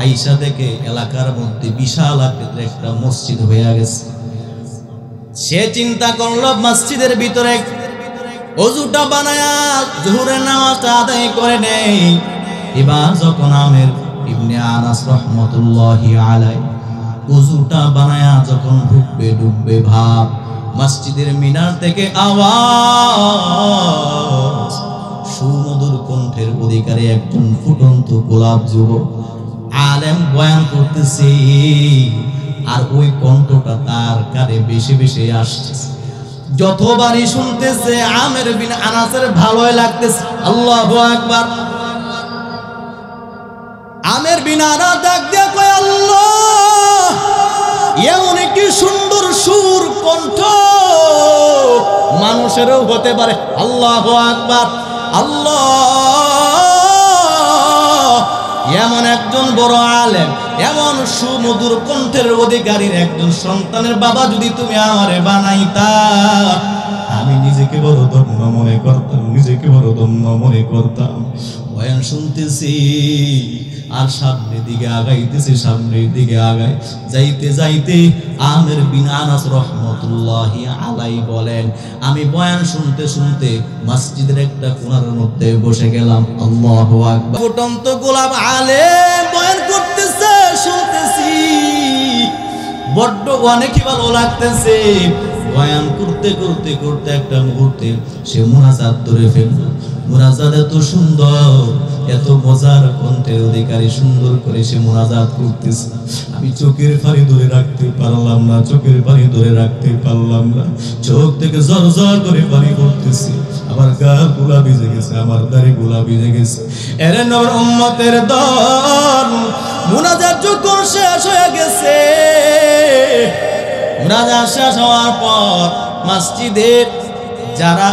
আইসা দেখে এলাকার মধ্যে বিশাল আকৃতির একটা মসজিদ হয়ে গেছে। সে চিন্তা করলো মসজিদের ভিতরে ওযুটা বানায়া জোহরের নামাজটা আদায় করে নেই। এবার যখন আমের ইবনে আনাস রহমাতুল্লাহি আলাইহি ওযুটা বানায়া যখন ডুববে ভাব, মসজিদের মিনার থেকে আওয়াজ, সুমধুর কণ্ঠের অধিকারী একজন ফুটন্ত গোলাপ যুবক আলেম বয়ান করতেছে, আর ওই কণ্ঠটা তার কানে বেশি বেশি আসছে। যতবারই শুনতেছে আমের বিন আনাসের ভালোই লাগতেছে। আল্লাহু আকবার। আমের বিন আনাস ডাক দিয়ে কয়, আল্লাহ, এমন কি সুন্দর সুর কণ্ঠ মানুষেরও হতে পারে। আল্লাহু আকবার। আল্লাহ, এমন একজন বড় আলেম, এমন সুমধুর কণ্ঠের অধিকারীর একজন সন্তানের বাবা যদি তুমি আমারে বানাইতা, আমি নিজেকে বড় ধন্য মনে করতাম, নিজেকে বড় ধন্য মনে করতাম। বয়ান শুনতেছি আর সামনের দিকে আগাইতেছে, সামনের দিকে আগায় যাইতে যাইতে আমের বিন আনাস রহমাতুল্লাহি আলাইহি বলেন, আমি বয়ান শুনতে শুনতে মসজিদের একটা কোণার মধ্যে বসে গেলাম। আল্লাহু আকবার। ফুটন্ত গোলাপ আলেম বয়ান করতেছে, শুনতেছি, বড্ড অনেকই ভালো লাগতেছে। বয়ান করতে করতে করতে একটা মুহূর্তে সে মুনাজাত ধরে ফেলল। মুনাজাত এত সুন্দর, এত মজার কণ্ঠের অধিকারী, সুন্দর করে সে মুনাজাত করতেছে। আমি চোখের পানি ধরে রাখতে পারলাম না, চোখের পানি ধরে রাখতে পারলাম না। চোখ থেকে ঝরঝর করে পানি পড়তেছে। আমার গা গুলা ভিজে গেছে, আমার দাড়ি গুলা ভিজে গেছে। এরে নবীর উম্মতের দল, মুনাজাত যখন শেষ হয়ে গেছে, মুনাজাত শেষ হওয়ার পর মসজিদের যারা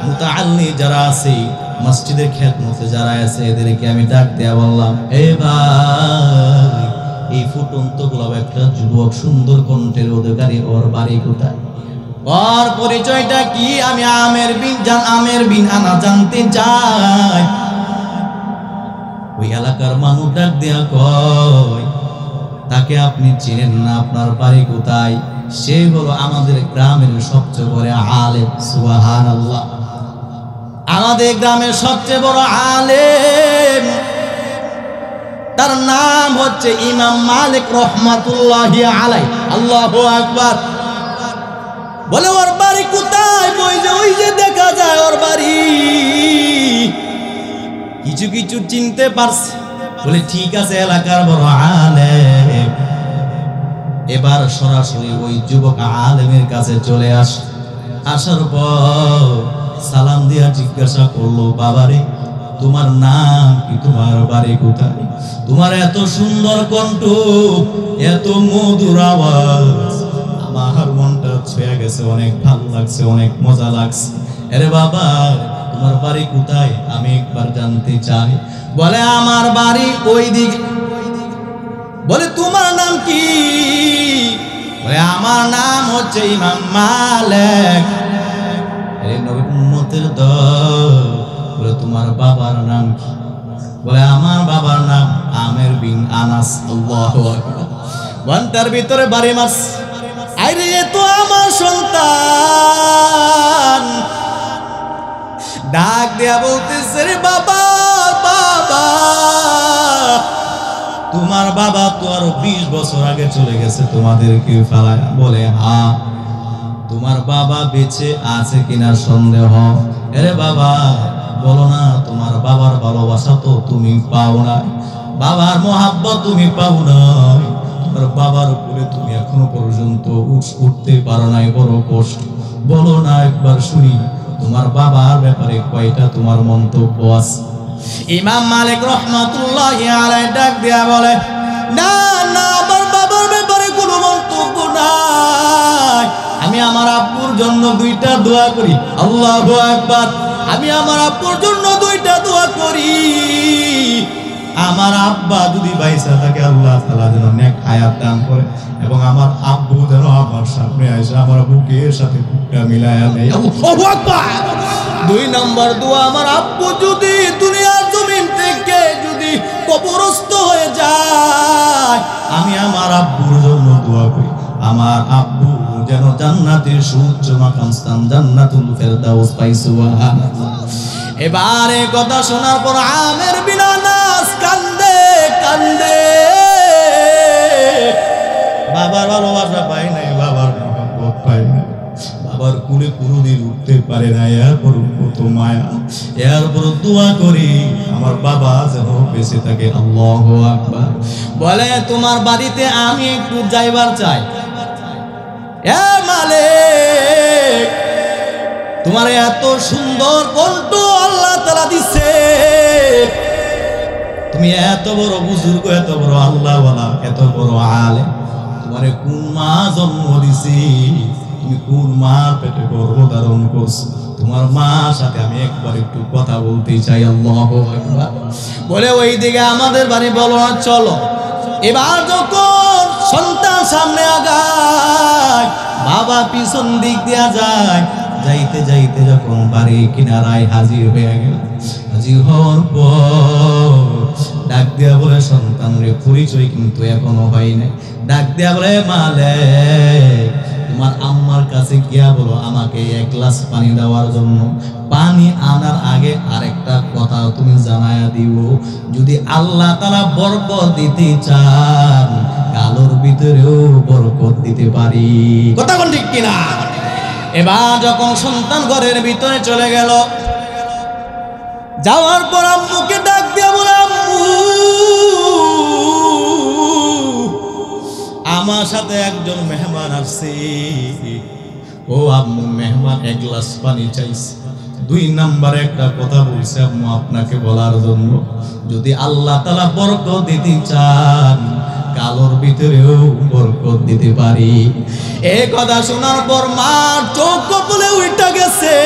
মুতাআল্লি যারা আছে, মসজিদের খেদমতে যারা আছে এদেরকে আমি ডাক দেয়া বললাম, এ ভাই, এই ফুটন্ত গোলাপ একটা যুবক সুন্দর কণ্ঠের অধিকারী, ওর বাড়ি কোথায়, ওর পরিচয়টা কি? আমি আমের বিন আনা জানতে চাই। ওই এলাকার মানুষ ডাক দেয়া কয়, তাকে আপনি চিনেন না, আপনার বাড়ি কোথায়? সে হলো আমাদের গ্রামের সবচেয়ে বড় আলেম। সুবহানাল্লাহ, আমাদের গ্রামের সবচেয়ে বড় আলেম, তার নাম হচ্ছে ইমাম মালিক রহমাতুল্লাহি আলাইহি। আল্লাহু আকবার। বলে ওর বাড়ি কোথায়? ওই যে দেখা যায় ওর বাড়ি। কিছু কিছু চিনতে পারছে। বলে ঠিক আছে, এলাকার বড় আলেম। এবার সরাসরি ওই যুবক আলেমের কাছে চলে আসার পর সালাম দিয়া জিজ্ঞাসা করলো, বাবারে তোমার নাম কি, তোমার বাড়ি কোথায়? তোমার এত সুন্দর কণ্ঠ, এত মধুর আওয়াজ, আমার মনটা ছুঁয়ে গেছে, অনেক ভালো লাগছে, অনেক মজা লাগছে। আরে বাবা, তোমার বাড়ি কোথায়? আমি একবার জানতে চাই। বলে আমার বাড়ি ওই দিকে। বলে তোমার নাম কি? বলে আমার নাম হচ্ছে ইমাম মালিক। এই নবী উম্মতের দল। বলে তোমার বাবার নাম কি? বলে আমার বাবার নাম আমের বিন আনাস। আল্লাহু আকবার। ঘন্টার ভিতরে বাড়ি মাস। আরে এ তো আমার সন্তান। ডাক দেয়া বলতেছে, রে বাবা, বাবা, তোমার বাবা তো আরো 20 বছর আগে চলে গেছে তোমাদেরকে ফেলায়। বলে হ্যাঁ। তোমার বাবা বেঁচে আছে কিনা সন্দেহ। আরে বাবা, বলো না, তোমার বাবার ভালোবাসা তো তুমি পাও না, বাবার মহাব্বত তুমি পাও না, তোমার বাবার উপরে তুমি এখনো পর্যন্ত উঠতে পারো নাই, বড় কষ্ট। বলো না, একবার শুনি, তোমার বাবার ব্যাপারে কয়টা তোমার মন্তব্য আছে? ইমাম মালিক রহমাতুল্লাহি আলাইহি ডাক দিয়া বলে, না না, আমার বাবার ব্যাপারে কোনো মন্তব্য নাই। আমি আমার আব্বুর জন্য 2টা দোয়া করি। আল্লাহু আকবার। আমি আমার আব্বুর জন্য 2টা দোয়া করি। আমার আব্বা যদি বাইসা থাকে, আল্লাহ তাআলা যেন নেক হায়াত দান করে, এবং আমার আব্বু যেন আমার সামনে এসে আমার বুকের সাথে বুকটা মিলায়া দেয়। আল্লাহু আকবার। 2 নম্বর দোয়া, আমার আব্বু যদি দুনিয়ার জমিন থেকে যদি কবরস্থ হয়ে যায়, আমি আমার আব্বুর জন্য দোয়া করি, আমার আব্বু যেন জান্নাতের সুউচ্চ মাকাম স্থান জান্নাতুল ফেরদাউস পায়। সুবহানাল্লাহ। এবারে কথা শোনার পর আমের বিন আনাস কান্দে কান্দে। বাবার ভালোবাসা পাই নাই, বাবার মহব্বত পাই নাই, বাবার কুলে কোনোদিন উঠতে পারে না। এরপর কত মায়া, এরপর দোয়া করি আমার বাবা যেন বেঁচে থাকে। আল্লাহু আকবার। বলে তোমার বাড়িতে আমি একটু যাইবার চাই। এ মালিক, তোমার এত সুন্দর কণ্ঠ আল্লাহ তাআলা দিছে, তুমি এত বড় বুজুর্গ, এত বড় আল্লাহওয়ালা, এত বড় আলেম, তোমারে কোন মা জন্ম দিছি? তুমি কোন মার পেটে গর্ভধারণ করছো? তোমার মার সাথে আমি একবার একটু কথা বলতে চাই। আল্লাহু আকবার। বলে ওইদিকে আমাদের বাড়ি। বলো না, চলো। এবার যখন সন্তান সামনে আগায়, বাবা পিছন দিক দিয়া যায়। যাইতে যাইতে যখন বাড়ির কিনারায় হাজির হয়ে গেল, হাজির হওয়ার পর ডাক দেয়া বলে, সন্তান রে, পরিচয় কিন্তু এখনো হয় নাই। ডাক দেয়া বলে, মালিক, তোমার আম্মার কাছে গিয়া বলো আমাকে 1 গ্লাস পানি দেওয়ার জন্য। পানি আনার আগে আরেকটা কথা তুমি জানায়া দিও, যদি আল্লাহ তাআলা বরকত দিতে চান, কালোর ভিতরেও বরকত দিতে পারি। কথা কোন ঠিক কিনা? এবার যখন সন্তান ঘরের ভিতরে চলে গেল, যাওয়ার পর আম্মুকে ডাক দিয়া বলে, আম্মু, আমার সাথে একজন মেহমান আসছে। ও আম্মু, মেহমান 1 গ্লাস পানি চাইছে। 2 নম্বরে একটা কথা বলছে আম্মু আপনাকে বলার জন্য, যদি আল্লাহ তাআলা বরকত দিতে চান, কালোর ভিতরেও বরকত দিতে পারি। এই কথা শোনার পর মা চোখ কপলে উঠে গেছে।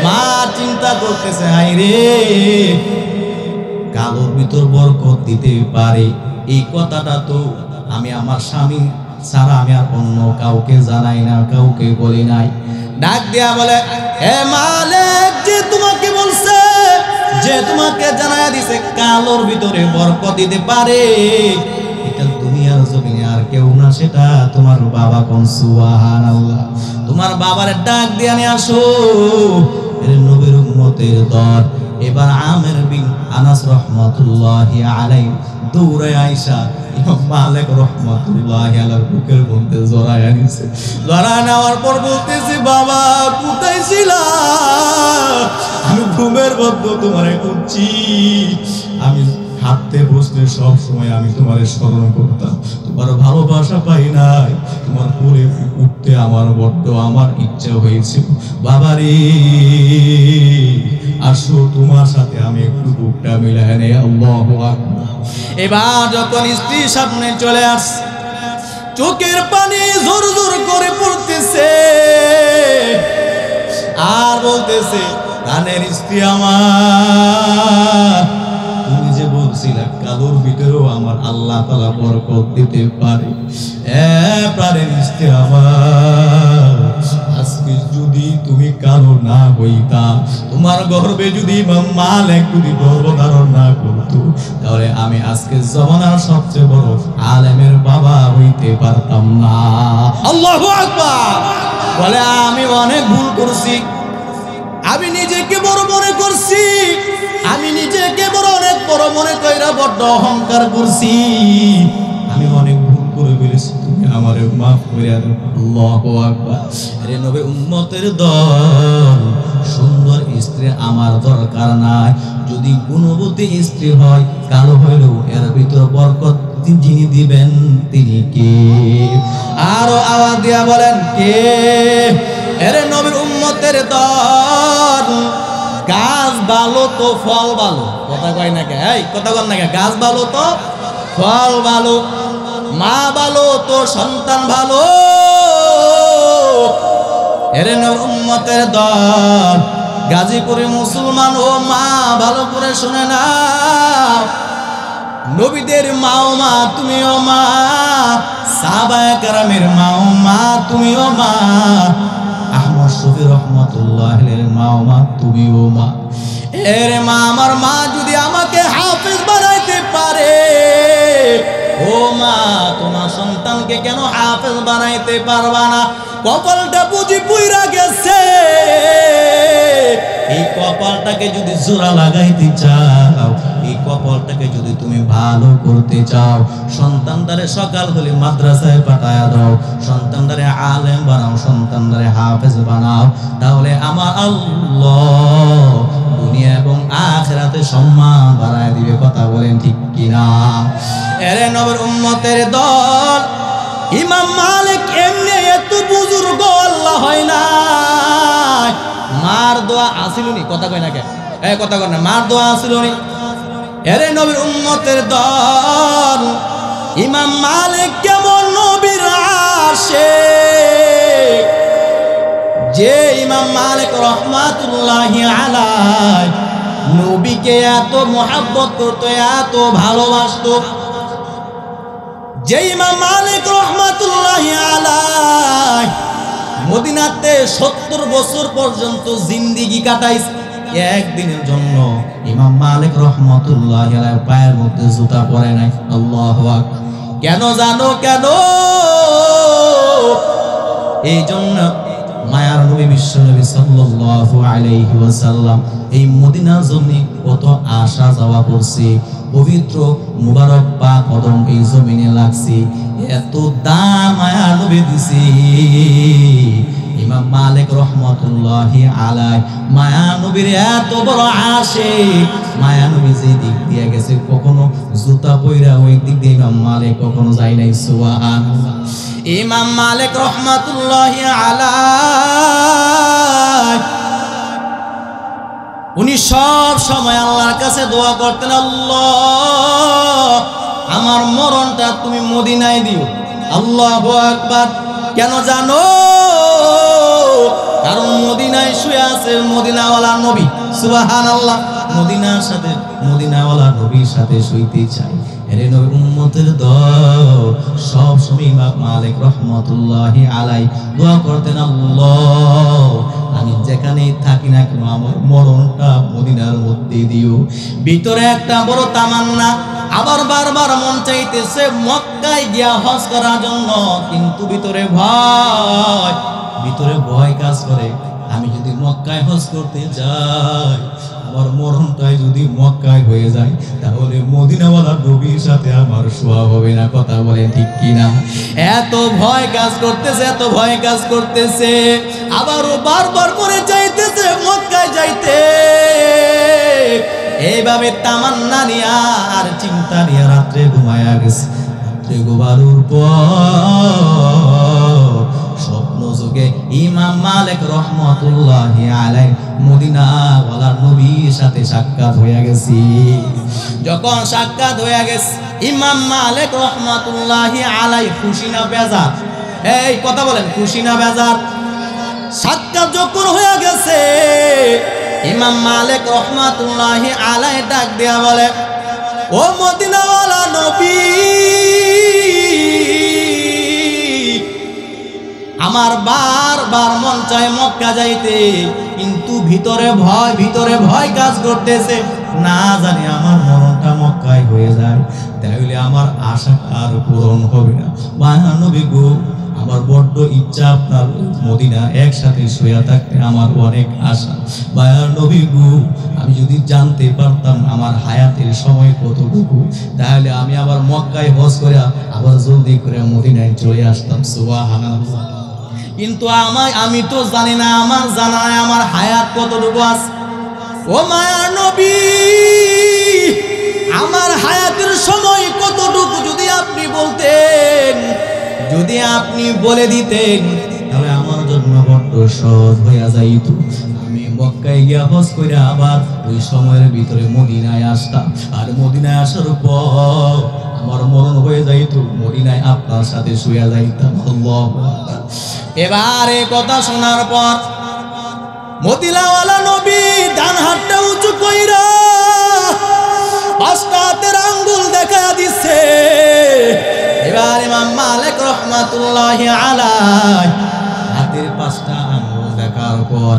মা চিন্তা করতেছে, হাই রে, কালোর ভিতর বরকত দিতে পারে, এই কথাটা তো আমি আমার স্বামী ছাড়া আমি আর অন্য কাউকে জানাই না, কাউকে বলি নাই। ডাক দিয়া বলে, হে মালিক, যে তোমাকে বলছে, যে তোমাকে জানায় দিছে কালোর ভিতরে বরকত দিতে পারে, এটা দুনিয়ার জমিনে আর কেউ না, সেটা তোমার বাবা। কোন সুবহানাল্লাহ। তোমার বাবার ডাক দিয়ে নিয়ে আসো। এর নবীর উম্মতের দল এবার আমের বিন আনাস রাহমাতুল্লাহি আলাইহি দৌড়ে আইসা ইমাম মালিক রাহমাতুল্লাহি আলাইহির বুকের মধ্যে জড়ায় আনিছে। জড়ায় নেওয়ার পর বলতেছি, বাবা কোথায় ছিলা? আমি ঘুমের মধ্যে তোমারে খুঁজছি, আমি হাঁটতে বসতে সব সময় আমি তোমারে স্মরণ করতাম, তোমার ভালোবাসা পাই নাই, তোমার কোলে উঠতে আমার বড্ড আমার ইচ্ছা হয়েছিল। বাবারে আসো, তোমার সাথে আমি একটু বুকটা মিলাই নেই। আল্লাহু আকবার। এবার যখন স্ত্রী সামনে চলে আসছে, চোখের পানি জোর জোর করে পড়তেছে আর বলতেছে, কানের স্ত্রী আমার, তুমি যে বলছিলে কালোর ভিতরেও আমার আল্লাহ তাআলা বরকত দিতে পারে, প্রাণের স্ত্রী আমার, আজকে যদি তুমি কালো না হইতা, তোমার গর্বে যদি ইমাম মালিক যদি গর্ভধারণ না করতো, তাহলে আমি আজকে জমানার সবচেয়ে বড় আলেমের বাবা হইতে পারতাম না। আল্লাহু আকবার। বলে, আমি অনেক ভুল করছি, আমি নিজেকে বড় মনে করছি, আমি নিজেকে বড় অনেক বড় মনে কইরা বড় অহংকার করছি, আমি অনেক ভুল করে ফেলেছি, তুমি আমারে মাফ করে দাও। আল্লাহু আকবার। আরে নবী উম্মতের দল, সুন্দর স্ত্রী আমার দরকার নাই, যদি গুণবতী স্ত্রী হয়, কালো হইলেও এর ভিতর বরকত যিনি দিবেন তিনি কে? আরো আওয়াজ দিয়া বলেন, কে? এরে নবীর উম্মতের দল, গাছ ভালো তো ফল ভালো, কথা কয় না কে? এই কথা কয় না কে? গাছ ভালো তো ফল ভালো, মা ভালো তো সন্তান ভালো। এরে নবীর উম্মতের দল, গাজীপুরে মুসলমান ও মা ভালো করে শুনে না, নবীদের মাও মা, তুমিও মা, সাহাবায়ে কেরামের মাও মা, তুমিও মা, আহমদ শফি রাহমাতুল্লাহি আলাইহির মাও মা, তুমিও মা। এরে মা, আমার মা যদি আমাকে হাফেজ বানাইতে পারে, ও মা, তোমার সন্তানকে কেন হাফেজ বানাইতে পারবা না? কপালটা বুঝি পুইরা গেছে, এই কপালটাকে যদি জোড়া লাগাইতে চাও, এই কপালটাকে যদি তুমি ভালো করতে চাও, সন্তানটারে সকাল হলে মাদ্রাসায় পাঠায়া দাও, সন্তানটারে আলেম বানাও, সন্তানটারে হাফেজ বানাও, তাহলে আমার আল্লাহ দুনিয়া এবং আখিরাতে সম্মান বাড়ায় দিবে। কথা বলেন ঠিক কিনা? এরে নবীর উম্মতের দল, ইমাম মালিক এমনি এত বুজুর্গ আল্লাহ হয় না, মার দোয়া আসিলনি। কথা কয় না কে? কথা কয় না, মার দোয়া আসিলনি। এরে নবীর উম্মতের দল, ইমাম মালিক কেমন নবীর আশিক, যে ইমাম মালিক রাহমাতুল্লাহি আলাইহি নবীকে এত মহব্বত করত, এত ভালোবাসত, যে ইমাম মালিক রাহমাতুল্লাহি আলাইহি মদিনাতে ৭০ বছর পর্যন্ত জিন্দেগি কাটাইছে, একদিনের জন্য ইমাম মালিক রাহমাতুল্লাহি আলাইহি পায়ের মধ্যে জুতা পরে নাই। আল্লাহু আকবার। কেন জানো? কেন? এই জন্য মায়ার নবী বিশ্বনবী সাল্লাল্লাহু আলাইহি ওয়াসাল্লাম এই মদিনার জন্য কত আশা যাওয়া করছে, পবিত্র মুবারক পাক কদম এই জমিনে লাগছে, এত দাম মায়ার নবী দিছে। ইমাম মালিক রাহমাতুল্লাহি আলাইহি মায়া নবীর এত বড় আশিক, মায়া নবী যে দিক দিয়ে গেছে, কখনো জুতা পয়রা ওই দিক দিয়ে ইমাম মালিক কখনো যায় নাই। সুবহানাল্লাহ। ইমাম মালিক রাহমাতুল্লাহি আলাইহি উনি সব সময় আল্লাহর কাছে দোয়া করতেন, আল্লাহ আমার মরণটা তুমি মদিনায় দিও। আল্লাহু আকবার। কেন জানো? কারণ মদিনায় শুয়ে আছে মদিনাওয়ালা নবী, সুবহানাল্লাহ। মদিনাওয়ালা নবীর সাথে শুইতে চাই। এরে নবী উম্মতের দল সব সময় ইমাম মালিক রহমাতুল্লাহি আলাইহি দোয়া করতেন, আল্লাহ আমি যেখানেই থাকি না কেন আমার মরণটা মদিনার মধ্যে দিও। ভিতরে একটা বড় তামান্না, আবার বারবার মন চাইতেছে মক্কায় গিয়া হজ করার জন্য, কিন্তু ভিতরে ভয় কাজ করে। আমি যদি মক্কায় হজ করতে যাই, আমার মরণটাই যদি মক্কায় হয়ে যায়, তাহলে মদিনাওয়ালা নবীর সাথে আমার শোয়া হবে না। কথা বলেন ঠিক কিনা? এত ভয় কাজ করতেছে, আবারও বারবার মনে চাইতেছে মক্কায় যাইতে। এইভাবে তামান্না নিয়া আর চিন্তা নিয়ে রাত্রে ঘুমায়া গেছে। রাত্রে ঘুমানোর পর স্বপ্ন যুগে ইমাম মালিক রহমাতুল্লাহি আলাইহি মদিনাওয়ালা নবীর সাথে সাক্ষাৎ হয়ে গেছে। যখন সাক্ষাৎ হয়ে গেছে, ইমাম মালিক রহমাতুল্লাহি আলাইহি খুশি না বেজার? এই কথা বলেন, খুশি না বেজার? সাক্ষাৎ যখন হয়ে গেছে, ইমাম মালিক রহমাতুল্লাহি আলাইহি ডাক দিয়া বলে, ও মদিনাওয়ালা নবী, আমার বারবার মন চায় মক্কা যাইতে, কিন্তু ভিতরে ভয় কাজ করতেছে, না জানি আমার মরণটা মক্কায় হয়ে যায়, তাহলে আমার আশা আর পূরণ হবে না। মায়া নবী গো, আমার বড্ড ইচ্ছা আপনার মদিনা একসাথে শুয়ে থাকতে, আমার অনেক আশা। মায়া নবী গো, আমি যদি জানতে পারতাম আমার হায়াতের সময় কতটুকু, তাহলে আমি আবার মক্কায় হজ করে আবার জলদি করে মদিনায় চলে আসতাম। সুবহানাল্লাহ। কিন্তু আমি তো জানি না, আমার জানা নাই আমার হায়াত কতটুকু আছে। ও মায়ার নবী, আমার হায়াতের সময় কতটুকু যদি আপনি বলতেন, যদি আপনি বলে দিতেন, তাহলে আমার জন্য বড্ড সহজ হইয়া যাইত। আমি মক্কায় গিয়া হজ করে আবার ওই সময়ের ভিতরে মদিনায় আসতাম, আর মদিনায় আসার পর আমার মরণ হয়ে যাইত, মদিনায় আপনার সাথে শুয়ে যাইতাম। আল্লাহু আকবার। এবার এই কথা শোনার পর মদিনাওয়ালা নবী ডান হাতটা উঁচু কইরা 5টা হাতের আঙ্গুল দেখা দিচ্ছে। এবার ইমাম মালিক রহমাতুল্লাহি আলাইহি হাতের 5টা আঙ্গুল দেখার পর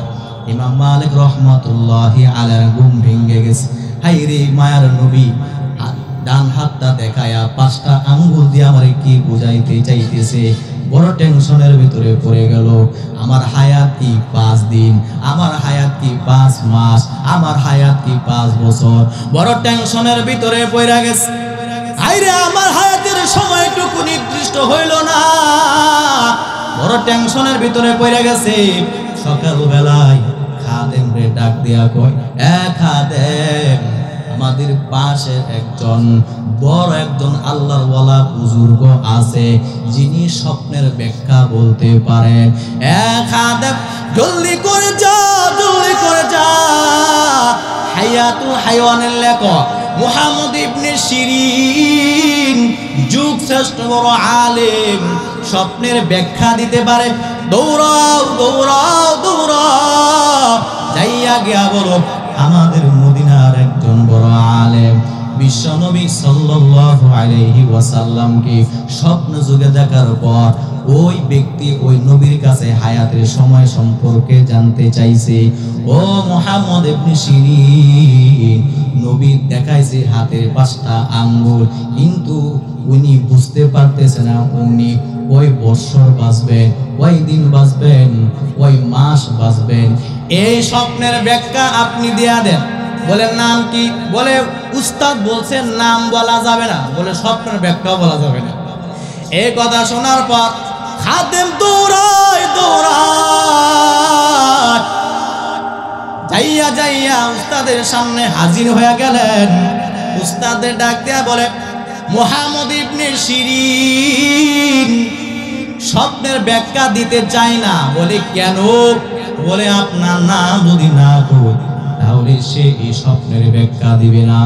ইমাম মালিক রহমাতুল্লাহি আলাইহি ঘুম ভেঙে গেছে। হায়রে মায়ার নবী, ডান হাতটা দেখায়া 5টা আঙ্গুল দিয়ে আমারে কি বুঝাইতে চাইতেছে? বড় টেনশনের ভিতরে পড়ে গেল। আমার হায়াত কি 5 দিন, আমার হায়াত কি 5 মাস, আমার হায়াত কি 5 বছর? বড় টেনশনের ভিতরে পড়ে গেছে। আইরে আমার হায়াতের সময়টুকু নির্দিষ্ট হইল না, বড় টেনশনের ভিতরে পড়ে গেছে। সকালবেলায় খাদেম রে ডাক দিয়া কয়, খাদেম, আমাদের পাশে একজন আল্লাহর ওয়ালা বুজুর্গ আছে, যিনি স্বপ্নের ব্যাখ্যা বলতে পারেন। খাদেম, জলদি করে যা হায়াতুল হায়াওয়ানের লেখক মুহাম্মদ ইবনে সিরিন, যুগ শ্রেষ্ঠ বড় আলেম, স্বপ্নের ব্যাখ্যা দিতে পারে। দৌড়াও যাইয়া গিয়া বলো আমাদের মদিনার একজন বড় আলেম বিশ্বনবী সাল্লাল্লাহু আলাইহি ওয়াসাল্লামকে স্বপ্ন যুগে দেখার পর ওই ব্যক্তি ওই নবীর কাছে হায়াতের সময় সম্পর্কে জানতে চাইছে। ও মুহাম্মদ ইবনে সিরিন, নবী দেখাইছে হাতের 5টা আঙ্গুল, কিন্তু উনি বুঝতে পারতেছে না উনি ওই বছর বাঁচবেন, ওই দিন বাঁচবেন, ওই মাস বাঁচবেন। এই স্বপ্নের ব্যাখ্যা আপনি দিয়া দেন। বলে নাম কি? বলে উস্তাদ বলছেন নাম বলা যাবে না, বলে স্বপ্নের ব্যাখ্যা বলা যাবে না। এই কথা শোনার পর খাদেম দৌড়ায় যাইয়া উস্তাদের সামনে হাজির হয়ে গেলেন। উস্তাদের ডাক দেয়া বলে, মুহাম্মদ ইবনে সিরিন স্বপ্নের ব্যাখ্যা দিতে চায় না। বলে কেন? বলে আপনার নাম যদি না কই তাহলে সে এই স্বপ্নের ব্যাখ্যা দিবে না।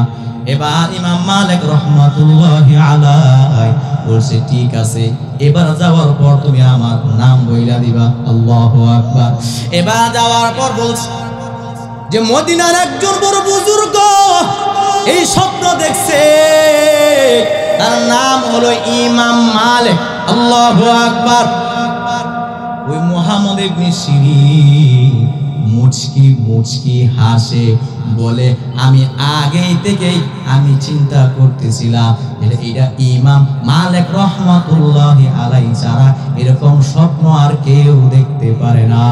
এবার ইমাম মালিক রহমাতুল্লাহি আলাইহি বলছে ঠিক আছে, এবার যাওয়ার পর তুমি আমার নাম বইলা দিবা। আল্লাহু আকবার। এবার যাওয়ার পর বলছে যে মদিনার একজন বড় বুজুর্গ এই স্বপ্ন দেখছে, তার নাম হলো ইমাম মালিক। আল্লাহু আকবার। ওই মুহাম্মদ ইবনে সিরিন মুচকি মুচকি হাসে, বলে আমি আগেই থেকেই আমি চিন্তা করতেছিলাম এটা ইমাম মালিক রহমাতুল্লাহি আলাইহি ছাড়া এরকম স্বপ্ন আর কেউ দেখতে পারে না।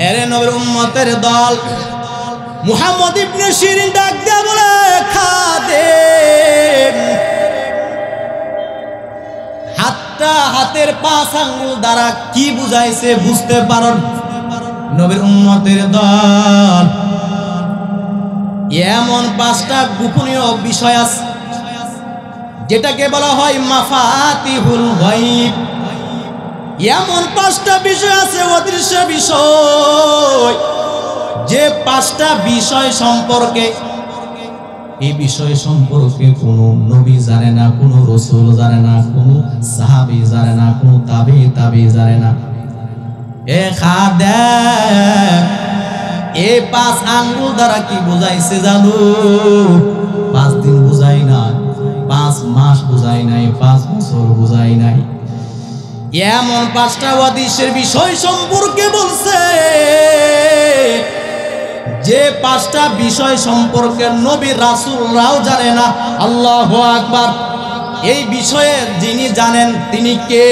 এর নবীর উম্মতের দল মুহাম্মদ ইবনে সিরিন ডাক দিয়া বলে খাদেম, হাতের 5 আঙ্গুল দ্বারা কি বুঝাইছে বুঝতে পারো? নবীর উম্মতের দল এমন 5টা গোপনীয় বিষয় আছে যেটাকে বলা হয় মাফাতিহুল গায়ব। এমন 5টা বিষয় আছে অদৃশ্য বিষয়, যে 5টা বিষয় সম্পর্কে এই বিষয় সম্পর্কে কোনো নবী জানে না, কোনো রাসূল জানে না, কোনো সাহাবী জানে না, কোনো তাবী জানে না। এ খাদেম, এই 5 আঙ্গুল দ্বারা কি বুঝাইছে জানো? 5 দিন বুঝাই নাই, 5 মাস বুঝাই নাই, 5 বছর বুঝাই নাই। এমন 5টা অদৃশ্যের বিষয় সম্পর্কে বলছে যে 5টা বিষয় সম্পর্কে নবী রাসূলরাও জানে না। আল্লাহু আকবার। এই বিষয়ে যিনি জানেন তিনি কে?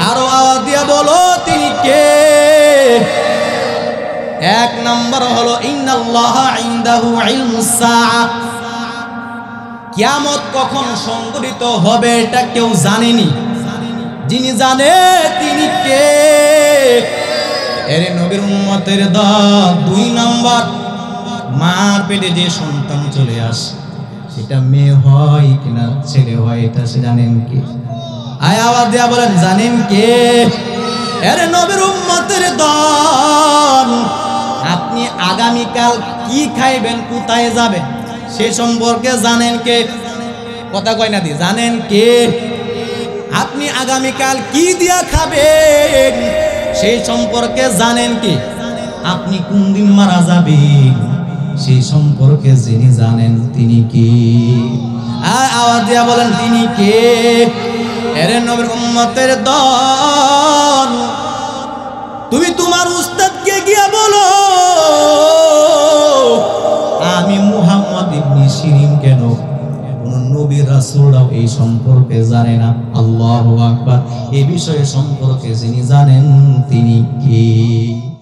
আরো আওয়াজ দিয়ে বলো তিনি কে? 1 নম্বর হলো ইন্নাল্লাহা ইনদাহু ইলমুস সাআ। কিয়ামত কখন সংঘটিত হবে এটা কেউ জানেনি, যিনি জানে তিনি কে? এরে নবীর উম্মতের দল 2 নম্বর, মার পেটে যে সন্তান চলে আসে সেটা মেয়ে হয় কিনা ছেলে হয় এটা সে জানেন কে? আয় আওয়াজ দিয়া বলেন জানেন কে? এরে নবীর উম্মতের দল, আপনি আগামীকাল কি খাইবেন, কোথায় যাবেন সে সম্পর্কে জানেন কে? কথা কয় না দি, জানেন কে? আপনি আগামীকাল কি দিয়া খাবেন সেই সম্পর্কে জানেন কে? আপনি কোন দিন মারা যাবেন সেই সম্পর্কে যিনি জানেন তিনি কে? আর আওয়াজ দিয়া বলেন তিনি কে? এরে নবীর উম্মতের দল, তুমি তোমার উস্তাদকে গিয়া বলো আমি মুহাম্মদ ইবনে সিরিন কেন কোন নবী রাসূলরাও এই সম্পর্কে জানে না। আল্লাহু আকবার। এই বিষয়ে সম্পর্কে যিনি জানেন তিনি কে?